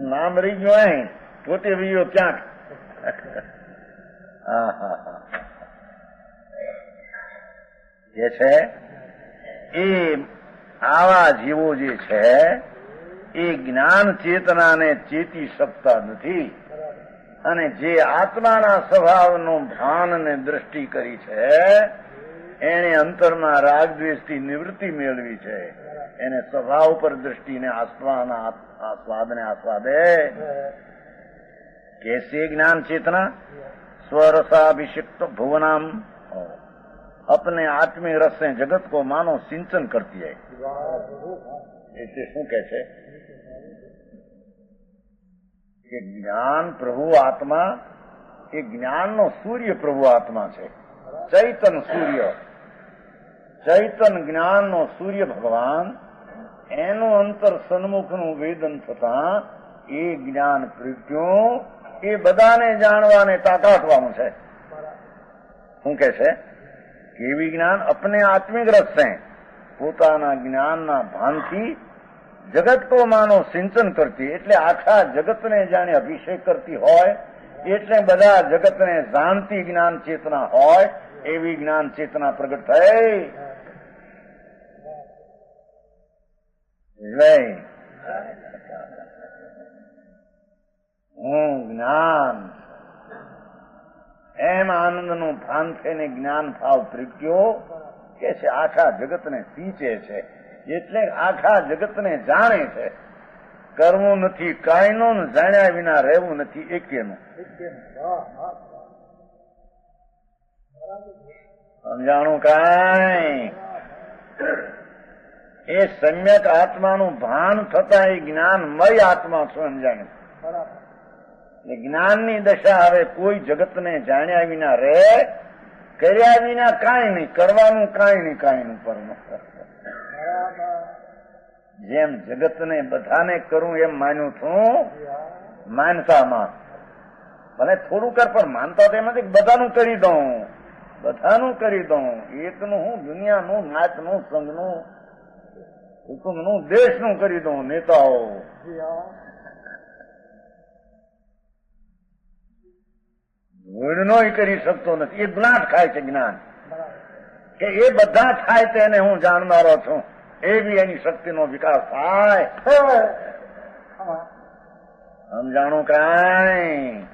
નામ રહી ગયો અહીં પોતે વિયો ક્યાંક જે છે એ આવા જીવો જે છે એ જ્ઞાન ચેતનાને ચેતી શકતા નથી અને જે આત્માના સ્વભાવનું ભાન અને દ્રષ્ટિ કરી છે એને અંતરમાં રાગ દ્વેષથી નિવૃત્તિ મેળવી છે એને સ્વભાવ પર દ્રષ્ટિને આસ્વાદને આસ્વાદે कैसे ज्ञान चेतना स्वरसाभिषिक्त भुवनाम अपने आत्मीय रस से जगत को मानो सिंचन करती है એટલે શું કે છે કે જ્ઞાન પ્રભુ આત્મા એ જ્ઞાનનો સૂર્ય પ્રભુ આત્મા છે ચૈતન સૂર્ય ચૈતન જ્ઞાનનો સૂર્ય ભગવાન એનું અંતર સન્મુખનું વેદન થતા એ જ્ઞાન પ્રજ્ઞો એ બધાને જાણવાને તાકાતવાનું છે શું કે છે કેવી જ્ઞાન અપને આત્મિક રસ છે પોતાના જ્ઞાનના ભાનથી જગત કો માનો સિંચન કરતી એટલે આખા જગતને જાણે અભિષેક કરતી હોય એટલે બધા જગતને જાણતી જ્ઞાન ચેતના હોય એવી જ્ઞાન ચેતના પ્રગટ થઈ હું જ્ઞાન એમ આનંદનું ભાન થઈને જ્ઞાન ભાવ પ્રગટ્યો કે છે આખા જગતને સિંચે છે એટલે આખા જગતને જાણે છે કરવું નથી કાંઈનું જાણ્યા વિના રહેવું નથી એકેનું સમજાણું કાંઈ એ સમ્યક આત્માનું ભાન થતા એ જ્ઞાનમય આત્મા સમજાણ્યું જ્ઞાનની દશા હવે કોઈ જગતને જાણ્યા વિના રહે કર્યા વિના કાંઈ નહીં કરવાનું કાંઈ નહીં પરમ જેમ જગતને બધાને કરું એમ માન્યું છું માનતામાં ભલે થોડું કર પણ માનતા તો એમ નથી બધાનું કરી દઉં એકનું હું દુનિયાનું નાચનું સંઘનું કુટુંબનું દેશનું કરી દઉં નેતાઓ ગુણનો કરી શકતો નથી એ જ્ઞાન ખાય છે જ્ઞાન કે એ બધા થાય તેને હું જાણનારો છું એવી એની શક્તિનો વિકાસ થાય સમજાણું કાંઈ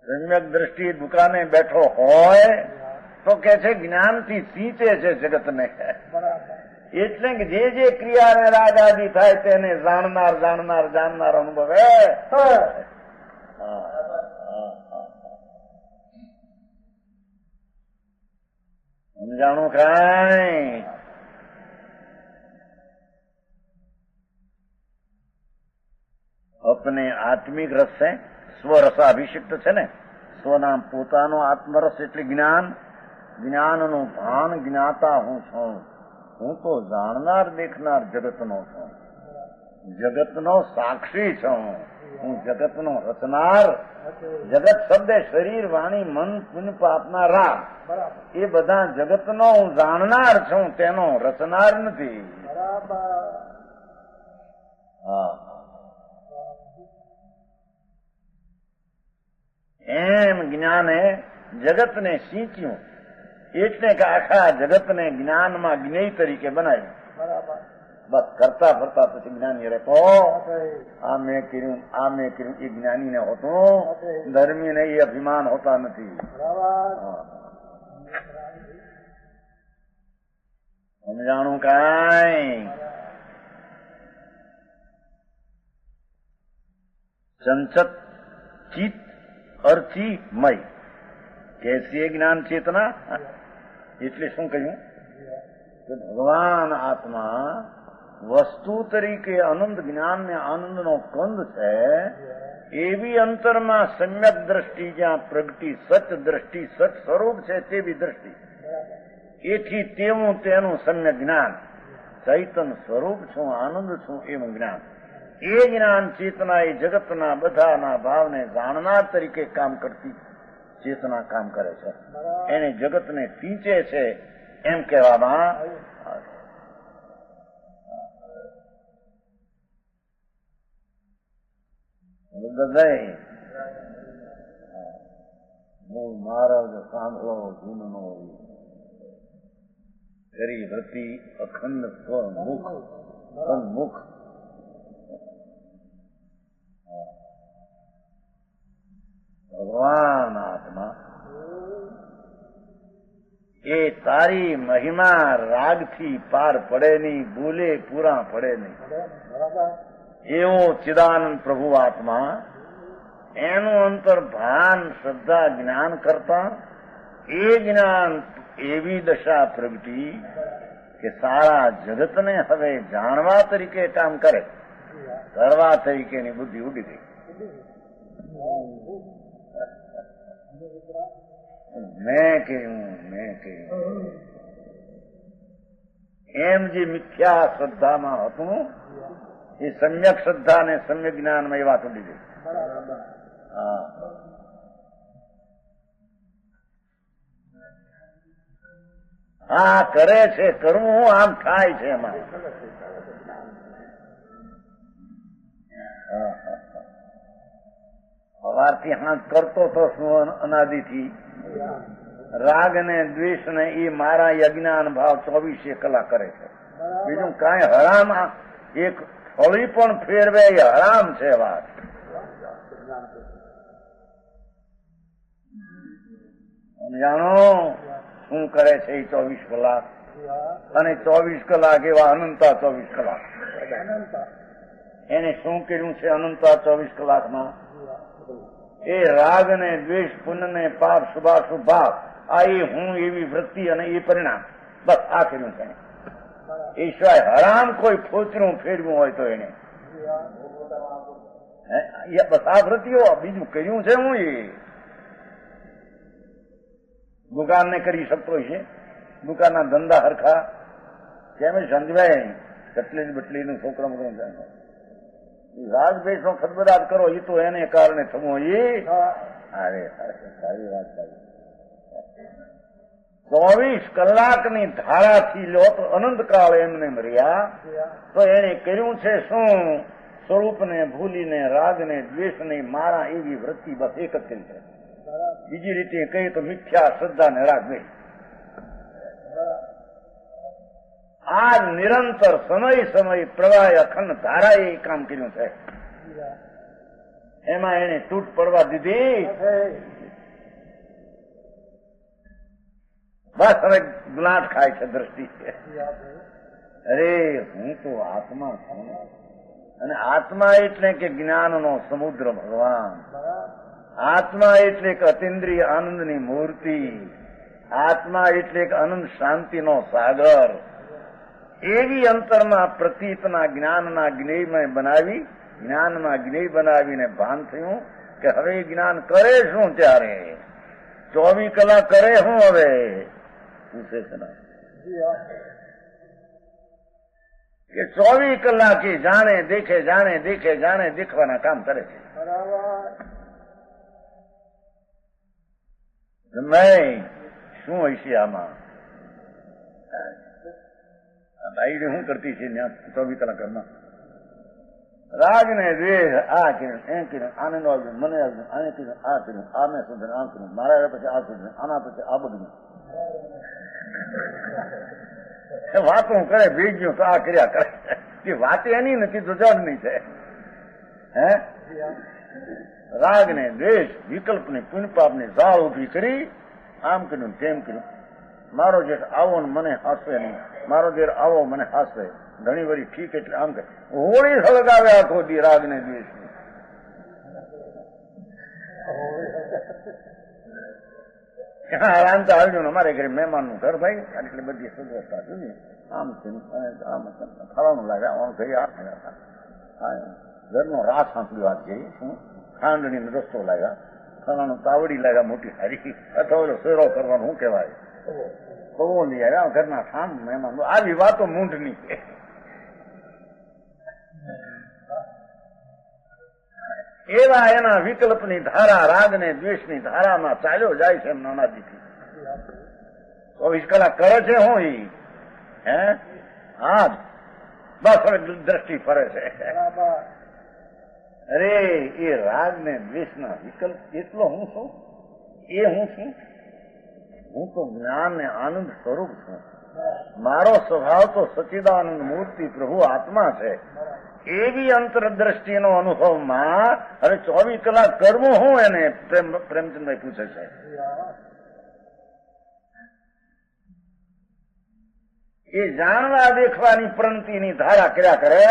સમ્યક દ્રષ્ટિ દુકાને બેઠો હોય તો કે છે જ્ઞાનથી સિંચે છે જગતને એટલે કે જે ક્રિયા ને રાગ આદિ થાય તેને જાણનાર જાણનાર જાણનાર અનુભવે. સમજાણું કાંઈ? अपने आत्मिक रस से સ્વરસાભિષિક્ત છે ને, સ્વના પોતાનો આત્મરસ એટલે જ્ઞાન, જ્ઞાનનું ભાન જ્ઞાતા હું છું. હું તો જાણનાર દેખનાર જગતનો છું, જગતનો સાક્ષી છું. હું જગતનો રચનાર. જગત શબ્દ શરીર વાણી મન પુણ્ય પાપના રાગ એ બધા જગતનો હું જાણનાર છું, તેનો રચનાર નથી. હા, એમ જ્ઞાને જગતને સિંચ્યું, એટલે કે આખા જગતને જ્ઞાનમાં જ્ઞેય તરીકે બનાવ્યું. બસ કરતા ફરતા પછી જ્ઞાની રહેતો. આ મેં કર્યું આ મેં કર્યું એ જ્ઞાનીને હોતું, ધર્મીને એ અભિમાન હોતા નથી. સમજાણું કાંઈ? સંચત ચિત્ત અર્થી મય કેસી જ્ઞાન ચેતના. એટલે શું કહ્યું કે ભગવાન આત્મા વસ્તુ તરીકે અનંત જ્ઞાન ને આનંદનો કંદ છે. એવી અંતરમાં સમ્યક દ્રષ્ટિ જ્યાં પ્રગટી સત દ્રષ્ટિ સત સ્વરૂપ છે તેવી દ્રષ્ટિ, એથી તેવું તેનું સમ્યક જ્ઞાન. ચૈતન સ્વરૂપ છું, આનંદ છું એવું જ્ઞાન. એ જ્ઞાન ચેતના એ જગતના બધાના ભાવને જાણનાર તરીકે કામ કરતી ચેતના કામ કરે છે. એને જગતને ટીંચે છે એમ કહેવામાં મૂળ મહારાજ સાંભળો જૂનનો કરી વૃત્તિ અખંડ સ્વમુખ સન્મુખ. ભગવાન આત્મા એ તારી મહિમા રાગથી પાર પડે નહીં, બોલે પૂરા પડે નહીં. એવો ચિદાનંદ પ્રભુ આત્મા એનું અંતર ભાન શ્રદ્ધા જ્ઞાન કરતા એ જ્ઞાન એવી દશા પ્રગટી કે સારા જગતને હવે જાણવા તરીકે કામ કરે, કરવા તરીકેની બુદ્ધિ ઉડી ગઈ. મેં કહ્યું એમ જે મિથ્યા શ્રદ્ધામાં હતું એ સમ્યક શ્રદ્ધા ને સમ્યક જ્ઞાનમાં એ વાત ઉડી ગઈ. હા કરે છે, કરવું આમ થાય છે એમાં. સવારથી હાથ કરતો તો શું અનાદિથી રાગ ને દ્વેષ ને એ મારા અજ્ઞાન ભાવ 24 કલાક કરે છે. બીજું કાંઈ હરામ એક ફળી પણ ફેરવે એ હરામ છે વાત. જાણો શું કરે છે એ 24 કલાક, અને 24 કલાક એવા અનંતા 24 કલાક. એને શું કર્યું છે અનંતા 24 કલાકમાં? એ રાગ ને દ્વેષ પુણ્ય ને પાપ શુભાશુભ ભાવ આ એ હું એવી વૃત્તિ અને એ પરિણામ, બસ આ કર્યું છે. એ સિવાય હરામ કોઈ ફોચરું ફેરવું હોય તો એને બસ આ વૃત્તિઓ બીજું કર્યું છે. હું એ દુકાન ને કરી શકતો છે, દુકાનના ધંધા હરખા કેમ સમજવાય? કટલી બટલી નું છોકરા મોકલું રાગ દ્વેષ નો ખદબદાટ કરો એ તો એને કારણે થવું. એ અરે સારી વાત. 24 કલાકની ધારાથી લો તો અનંત કાળ એમને મર્યા તો એને કર્યું છે શું? સ્વરૂપને ભૂલીને રાગને દ્વેષને મારા એવી વૃત્તિ બસ એક જ કરી છે. બીજી રીતે કહીએ તો મિથ્યા શ્રદ્ધા ને રાગ દ્વેષ. આ નિરંતર સમય પ્રવાહ અખંડ ધારાએ કામ કર્યું છે. એમાં એને તૂટ પડવા દીધી. બસ હવે ગુલાટ ખાય છે દ્રષ્ટિ છે. અરે હું તો આત્મા છું, અને આત્મા એટલે કે જ્ઞાનનો સમુદ્ર ભગવાન, આત્મા એટલે કે અતિન્દ્રિય આનંદની મૂર્તિ, આત્મા એટલે કે અનંત શાંતિનો સાગર. એવી અંતરમાં પ્રતીતના જ્ઞાનના જ્ઞેયમય બનાવી, જ્ઞાનમાં જ્ઞેય બનાવીને ભાન થયું કે હવે જ્ઞાન કરે શું? ત્યારે 24 કલાક કરે શું? હવે પૂછે છે ને કે 24 કલાક જાણે દેખે, જાણે દેખે, જાણે દેખવાના કામ કરે છે. મેં શું હોય છે આમાં? બાઈડી શું કરતી છે 24 કલાક ઘરમાં? રાગ ને દ્વેષ, આ કર્યું, એ કર્યું, આનંદ આવ્યું, મને આવ્યું, આને કર્યું, આ કર્યું, આ મેં સુધર, આ કર્યું, મારા પછી આ સુધર, આના પછી આ બધું વાતો કરે. ભેગ્યું તો આ કર્યા કરે. એ વાત એની નથી તો જડની છે. હે રાગ ને દ્વેષ, વિકલ્પ ને પુણ્યપાપ ની ઝાળ ઉભી કરી, આમ કર્યું તેમ કર્યું. મારો જેઠ આવો ને મને હાસવે નહીં, મારો જેર આવો મને હાસવે, ઘણી વળી ઠીક એટલે આમ કે હોળી સળગાવે આખો દી રાગ ને દ્વેષ. આરામ તો આવ્યો ને અમારે ઘરે મહેમાન નું ઘર ભાઈ, એટલે બધી સગવડતા જોઈએ. આમ ફરવાનું લાગે, આમ કહી ઘરનો રાસ સાંભળ્યો વાત કહી, શું ખાંડણી રસ્તો લાગ્યા, ફરવાનું તાવડી લાગ્યા મોટી સારી, અથવા શેરો કરવાનું શું કહેવાય, બહુ નહીં આવ્યા ઘરના ઠામ મહેમાન. આવી વાતો મૂંઢની છે. એવા એના વિકલ્પની ધારા, રાગ ને દ્વેષની ધારામાં ચાલ્યો જાય છે એમ નાનાજીથી. 24 કલાક કરે છે હું ઈ? હે હા બસ હવે દ્રષ્ટિ ફરે છે. અરે એ રાગ ને દ્વેષના વિકલ્પ એટલો હું છું, એ હું છું. હું તો જ્ઞાન ને આનંદ સ્વરૂપ છું. મારો સ્વભાવ તો સચ્ચિદાનંદ મૂર્તિ પ્રભુ આત્મા છે. એવી અંતરદ્રષ્ટિનો અનુભવમાં હવે 24 કલાક કરવું હું? એને પ્રેમચંદભાઈ પૂછે છે. એ જાણવા દેખવાની પ્રંતિની ધારા કર્યા કરે.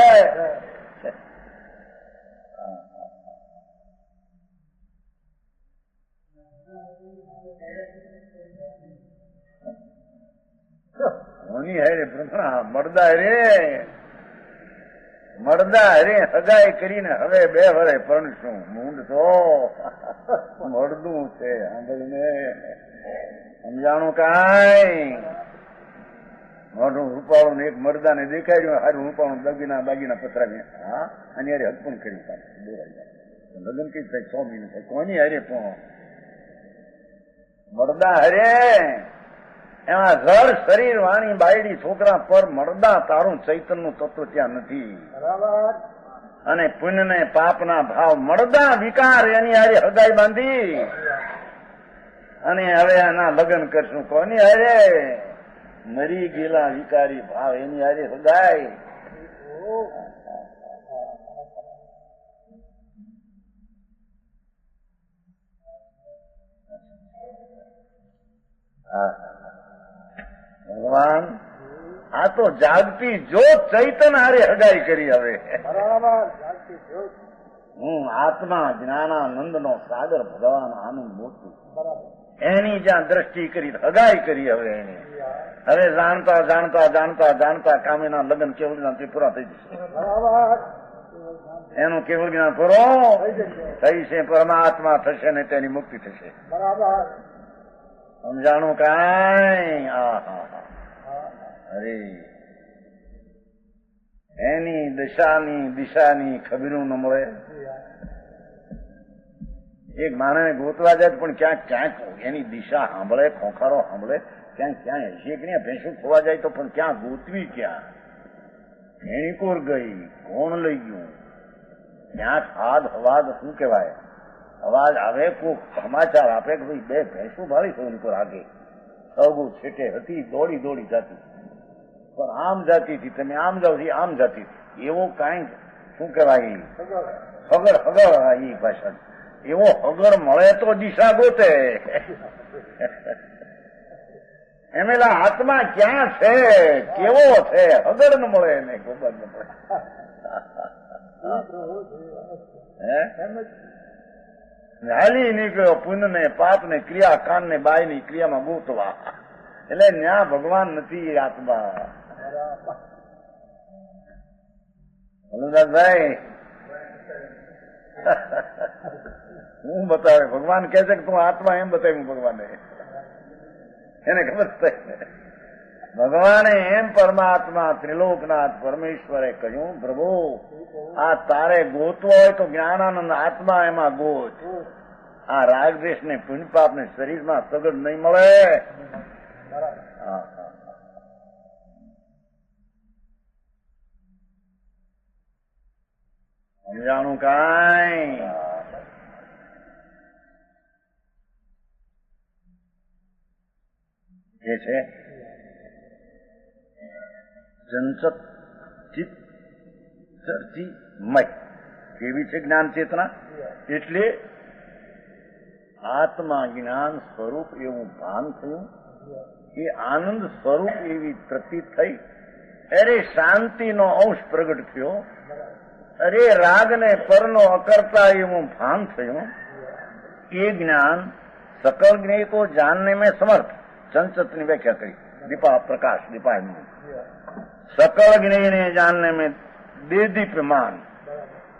હોની હારે પ્રથા મળદા રે હગાઈ કરીને હવે 2 વરે પરણશું. મૂંડ તો મળદું છે. સાંભળીને સમજાણું કાંઈ? મોઢું રૂપાળું ને એક મરદાને દેખાડ્યું, હારું રૂપાળું દાગીના પથરાવી, હા અને હારે હકપણ કર્યું. લગ્ન કઈ થાય 6 મહિને થાય. કોની હારે પણ મરદા હારે એમાં જળ શરીર વાણી બાયડી છોકરા પર મળદા તારું ચૈતનનું તત્વ ત્યાં નથી. અને પુણ્ય ને પાપના ભાવ મળદા વિકાર એની હારે હગાઈ બાંધી અને હવે આના લગ્ન કરશું. કોની હારે? મરી ગયેલા વિકારી ભાવ એની હારે હગાઈ. ભગવાન આ તો જાગતી જોત ચૈતન હારે હગાઈ કરી. હવે હું આત્મા જ્ઞાનાનંદ નો સાગર ભગવાન આનંદ મૂર્તિ એની જ્યાં દ્રષ્ટિ કરી હગાઈ કરી. હવે એને હવે જાણતા જાણતા જાણતા જાણતા કામેના લગ્ન કેવળ જ્ઞાન તે પૂરા થઈ જશે. એનું કેવળ જ્ઞાન પૂરો થઈ છે. પરમાત્મા થશે ને તેની મુક્તિ થશે. સમજાણું કાંઈ? અરે એની દિશાની ખબીરું ન મળે. એક માણસને ગોતવા જાય પણ ક્યાંક એની દિશા સાંભળે, ખોખારો સાંભળે, ક્યાંય હશે કે નહીં. ભેંસું ખોવા જાય તો પણ ક્યાં ગોતવી? ક્યાં એની કોર ગઈ? કોણ લઈ ગયું? ક્યાંક હાથ હવાદ શું કહેવાય, અવાજ આવે, કોક સમાચાર આપે કે ભાઈ 2 ભેંસું ભાળી છે ઉપર આગે સૌ છેટે હતી, દોડી જતી, પણ આમ જતી હતી, તમે આમ જાવ છો આમ જતી હતી. એવો કાંઈ શું કહેવાય હગર એ ભાષા, એવો હગર મળે તો દિશા ગોતે. એમેલા આત્મા ક્યાં છે, કેવો છે, હગડ ન મળે એને, ખબર ન પડે. હાલી નીકળ્યો પુણ્ય ને પાપ ને ક્રિયા, કાન ને બાય ની ક્રિયામાં ગોતવા. એટલે ન્યા ભગવાન નથી આત્મા. હનુદાસભાઈ હું બતાવે, ભગવાન કહે છે કે તું આત્મા, એમ બતાવ્યું ભગવાને. એને ખબર થાય. ભગવાને એમ પરમાત્મા ત્રિલોકનાથ પરમેશ્વરે કહ્યું, પ્રભુ આ તારે ગોતવો હોય તો જ્ઞાનાનંદ આત્મા એમાં ગોત. આ રાગદ્વેષ ને પુણ્ય પાપ ને શરીરમાં સગડ નહીં મળે. સમજાણું કાંઈ? એ છે જનસત ચિત્ત ચર્ચી મય. કેવી છે જ્ઞાન ચેતના? એટલે આત્મા જ્ઞાન સ્વરૂપ એવું ભાન થયું, એ આનંદ સ્વરૂપ એવી પ્રતીત થઈ. અરે શાંતિનો અંશ પ્રગટ થયો. અરે રાગને પરનો અકર્તા એવું ભાન થયું. એ જ્ઞાન सकल ज्ञेय को जानने में समर्थ. संसत ने व्याख्या करी दीपा प्रकाश दीपा सकल ज्ञेय ने जानने में देदीप्यमान.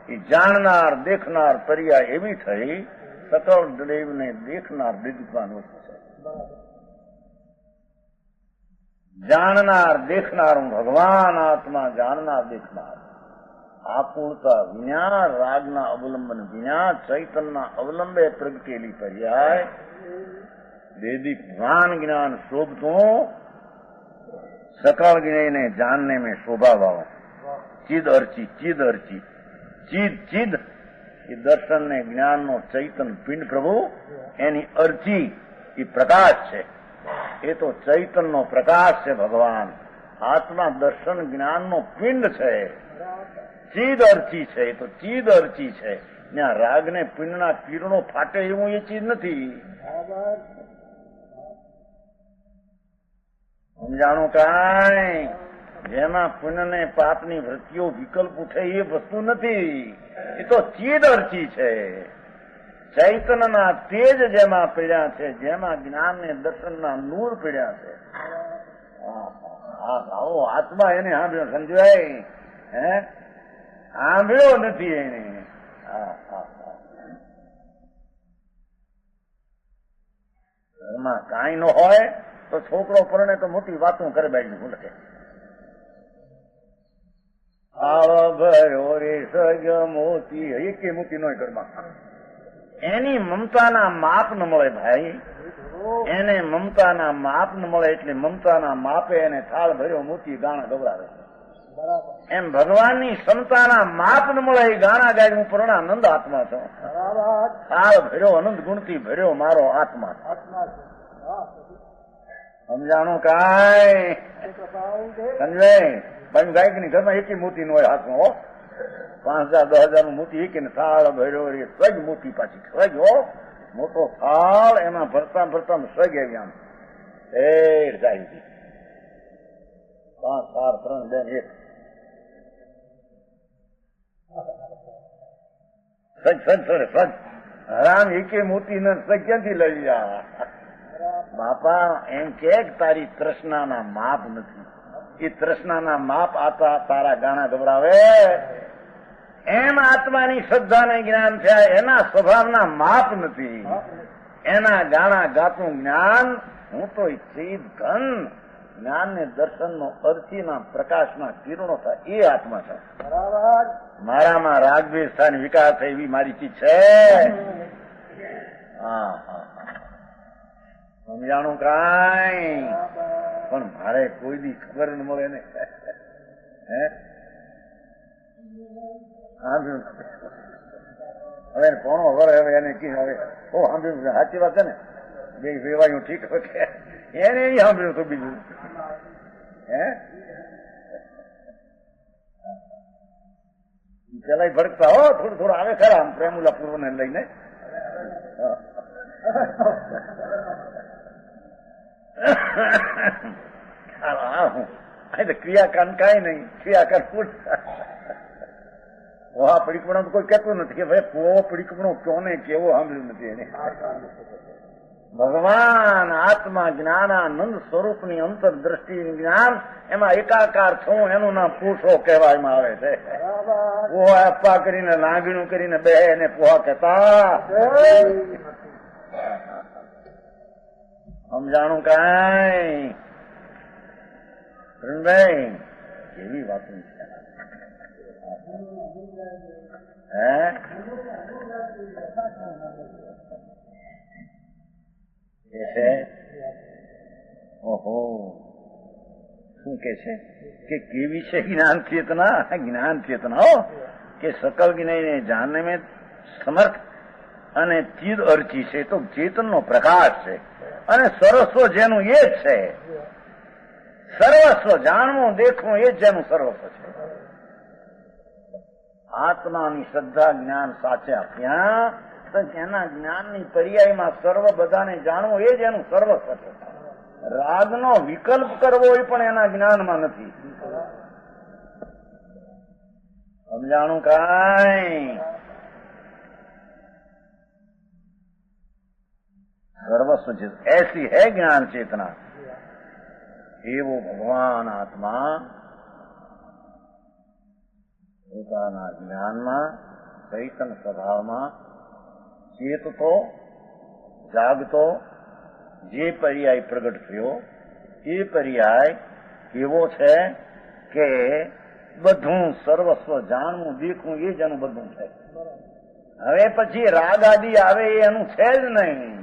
એ જાણનાર દેખનાર પર્યાય એવી થઈ. सकल देव ने देखनार देदीप्यमान वस्तु છે. જાણનાર દેખનાર હું ભગવાન આત્મા જાણનાર દેખનાર. આકુળતા વિના રાગના અવલંબન વિના ચૈતનના અવલંબે પ્રગટેલી પર્યાય वेदिक भान ज्ञान शोभतो सकल ज्ञेय ने जानने में शोभा भाव. चिद अर्ची चिद अर्ची चिद चिद ये दर्शन ने ज्ञान नो चैतन पिंड प्रभु एनी अर्ची ये प्रकाश है. ये तो चैतन नो प्रकाश है भगवान. आत्मा दर्शन ज्ञान नो पिंड है. ચીદ અર્ચી છે. એ તો ચીદ અર્ચી છે. ત્યાં રાગ ને પિંડના કિરણો ફાટે એવું એ ચીજ નથી. સમજાણું કાંઈ? જેમાં પુણ્ય ને પાપની વૃત્તિઓ વિકલ્પ ઉઠે એ વસ્તુ નથી. એ તો ચીદ અર્ચી છે. ચૈતનના તેજ જેમાં પીડ્યા છે, જેમાં જ્ઞાન ને દર્શનના નૂર પીડ્યા છે. આવો આત્મા એને સાંભળ્યો સમજાય? હે સાંભળ્યો નથી એને. ઘરમાં કાંઈ ન હોય તો છોકરો પરણે તો મોટી વાતો કરે બાઈ ભૂલ કે ભર્યો રે સગ મોતી એકે મોતી ન ઘરમાં. એની મમતાના માપ ન મળે ભાઈ. એને મમતાના માપ ન મળે એટલે મમતાના માપે એને થાળ ભર્યો મોતી ગાણા ગવડાવે. એમ ભગવાનની ક્ષમતાના માપ ન મળે એ ગાણા ગાય હું પૂર્ણાનંદ આત્મા છું. થાળ ભર્યો અનંત ગુણથી ભર્યો મારો આત્મા. સમજાણું કાંઈ? સમજાય? ભાઈ ગાયક ની ઘરમાં એકી મોતી ન હોય હાથમાં. હો 5000 10,000 નું મોતી એકી ને થાળ ભર્યો રે સજ મોતી પાછી સજ હો મોટો થાળ એમાં ભરતા ભરતા સજ આવી આમ એ જાય 5 4 3 2 1 સજ સજ સજ સજ હરામ એકે મોતી ને સજ ક્યાંથી લઈ જા બાપા? એમ કે તારી તૃષ્ણાના માપ નથી. એ તૃષ્ણાના માપ આતા તારા ગાણા ગવડાવે. એમ આત્માની શ્રદ્ધાને જ્ઞાન થયા એના સ્વભાવના માપ નથી. એના ગાણા ગાતું જ્ઞાન હું તો ચીદ ઘન જ્ઞાન ને દર્શન નો અર્થીના પ્રકાશના કિરણો થાય એ આત્મા છે. મારામાં રાગદ્વેષ થાય વિકાર થાય એવી મારી ચીજ છે. હા હા સમજાણું કાંઈ? પણ મારે કોઈ દી ખબર ન મળે ને. હે હવે કોણો વરે હવે એને કી હવે ઓ સાંભળ્યું સાચી વાત છે ને બે વેવાયું ઠીક હોય એને એ સાંભળ્યું તો બીજું હે પેલા ભડકતા હો થોડું થોડું આવે ખરા આમ પ્રેમુલા પૂર્વ ને લઈને. ક્રિયાકાંડ કઈ નહીં, ક્રિયાકાંડ પોહા પડીકપણો તો કોઈ કહેતું નથી કે ભાઈ પોહો પડીકપણો કોને કેવો સાંભળ્યું નથી એને. ભગવાન આત્મા જ્ઞાનાનંદ સ્વરૂપની અંતરદ્રષ્ટિ જ્ઞાન, એમાં એકાકાર થવું, એનું નામ પુરુષો કહેવામાં આવે છે. પોહા અપ્પા કરીને લાગણું કરીને બે એને પોહા કહેતા. સમજાણું કઈ ભાઈ કેવી વાતો છે. હે છે ઓહો શું કે છે કે કેવી છે જ્ઞાન ચેતના? જ્ઞાન ચેતના કે સકલ જ્ઞાને જાણને મેં સમર્થ અને ચીદ અર્ચી છે તો ચેતનનો પ્રકાશ છે. અને સર્વસ્વ જેનું એ જ છે. સર્વસ્વ જાણવું દેખવું એ જ જેનું સર્વસ્વ છે. આત્માની શ્રદ્ધા જ્ઞાન સાચા ત્યાં તો એના જ્ઞાનની પર્યાયમાં સર્વ બધાને જાણવું એ જ એનું સર્વસ્વ છે. રાગનો વિકલ્પ કરવો એ પણ એના જ્ઞાનમાં નથી. સમજાણું કાંઈ? સર્વસ્વ છે એસી હૈ જ્ઞાન ચેતના. એવો ભગવાન આત્મા પોતાના જ્ઞાનમાં ચૈતન સ્વભાવમાં ચેતતો જાગતો જે પર્યાય પ્રગટ થયો એ પર્યાય એવો છે કે બધું સર્વસ્વ જાણવું દેખવું એ જ એનું બધું છે. હવે પછી રાગ આદિ આવે એ એનું છે જ નહીં.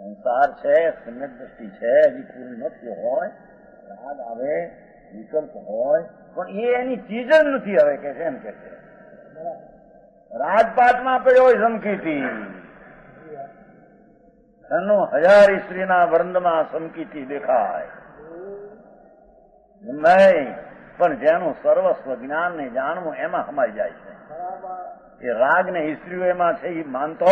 સંસાર છે, સમ્યક દ્રષ્ટિ છે, હજી પૂરી નથી હોય, રાગ આવે વિકલ્પ હોય પણ એ એની ચીજ જ નથી. હવે કે છે એમ કે છે રાજપાટમાં પડ્યો હોય સમકીતી, 1000 સ્ત્રીના વૃંદમાં સમકીતી દેખાય નહીં, પણ જેનું સર્વસ્વ જ્ઞાન ને જાણવું એમાં સમાઈ જાય છે. એ રાગ ને સ્ત્રીઓ એમાં છે એ માનતો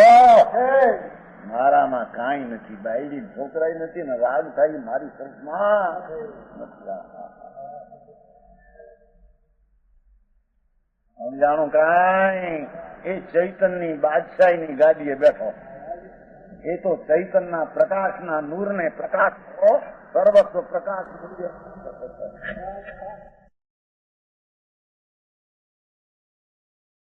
મારામાં કાંઈ નથી, બાયડી છોકરાય નથી ને રાગ થાય મારી સર્વમાં નથી. સમજાણું કાંઈ? એ ચૈતનની બાદશાહીની ગાદીએ બેઠો. એ તો ચૈતનના પ્રકાશના નૂરને પ્રકાશ સર્વસ્વ પ્રકાશ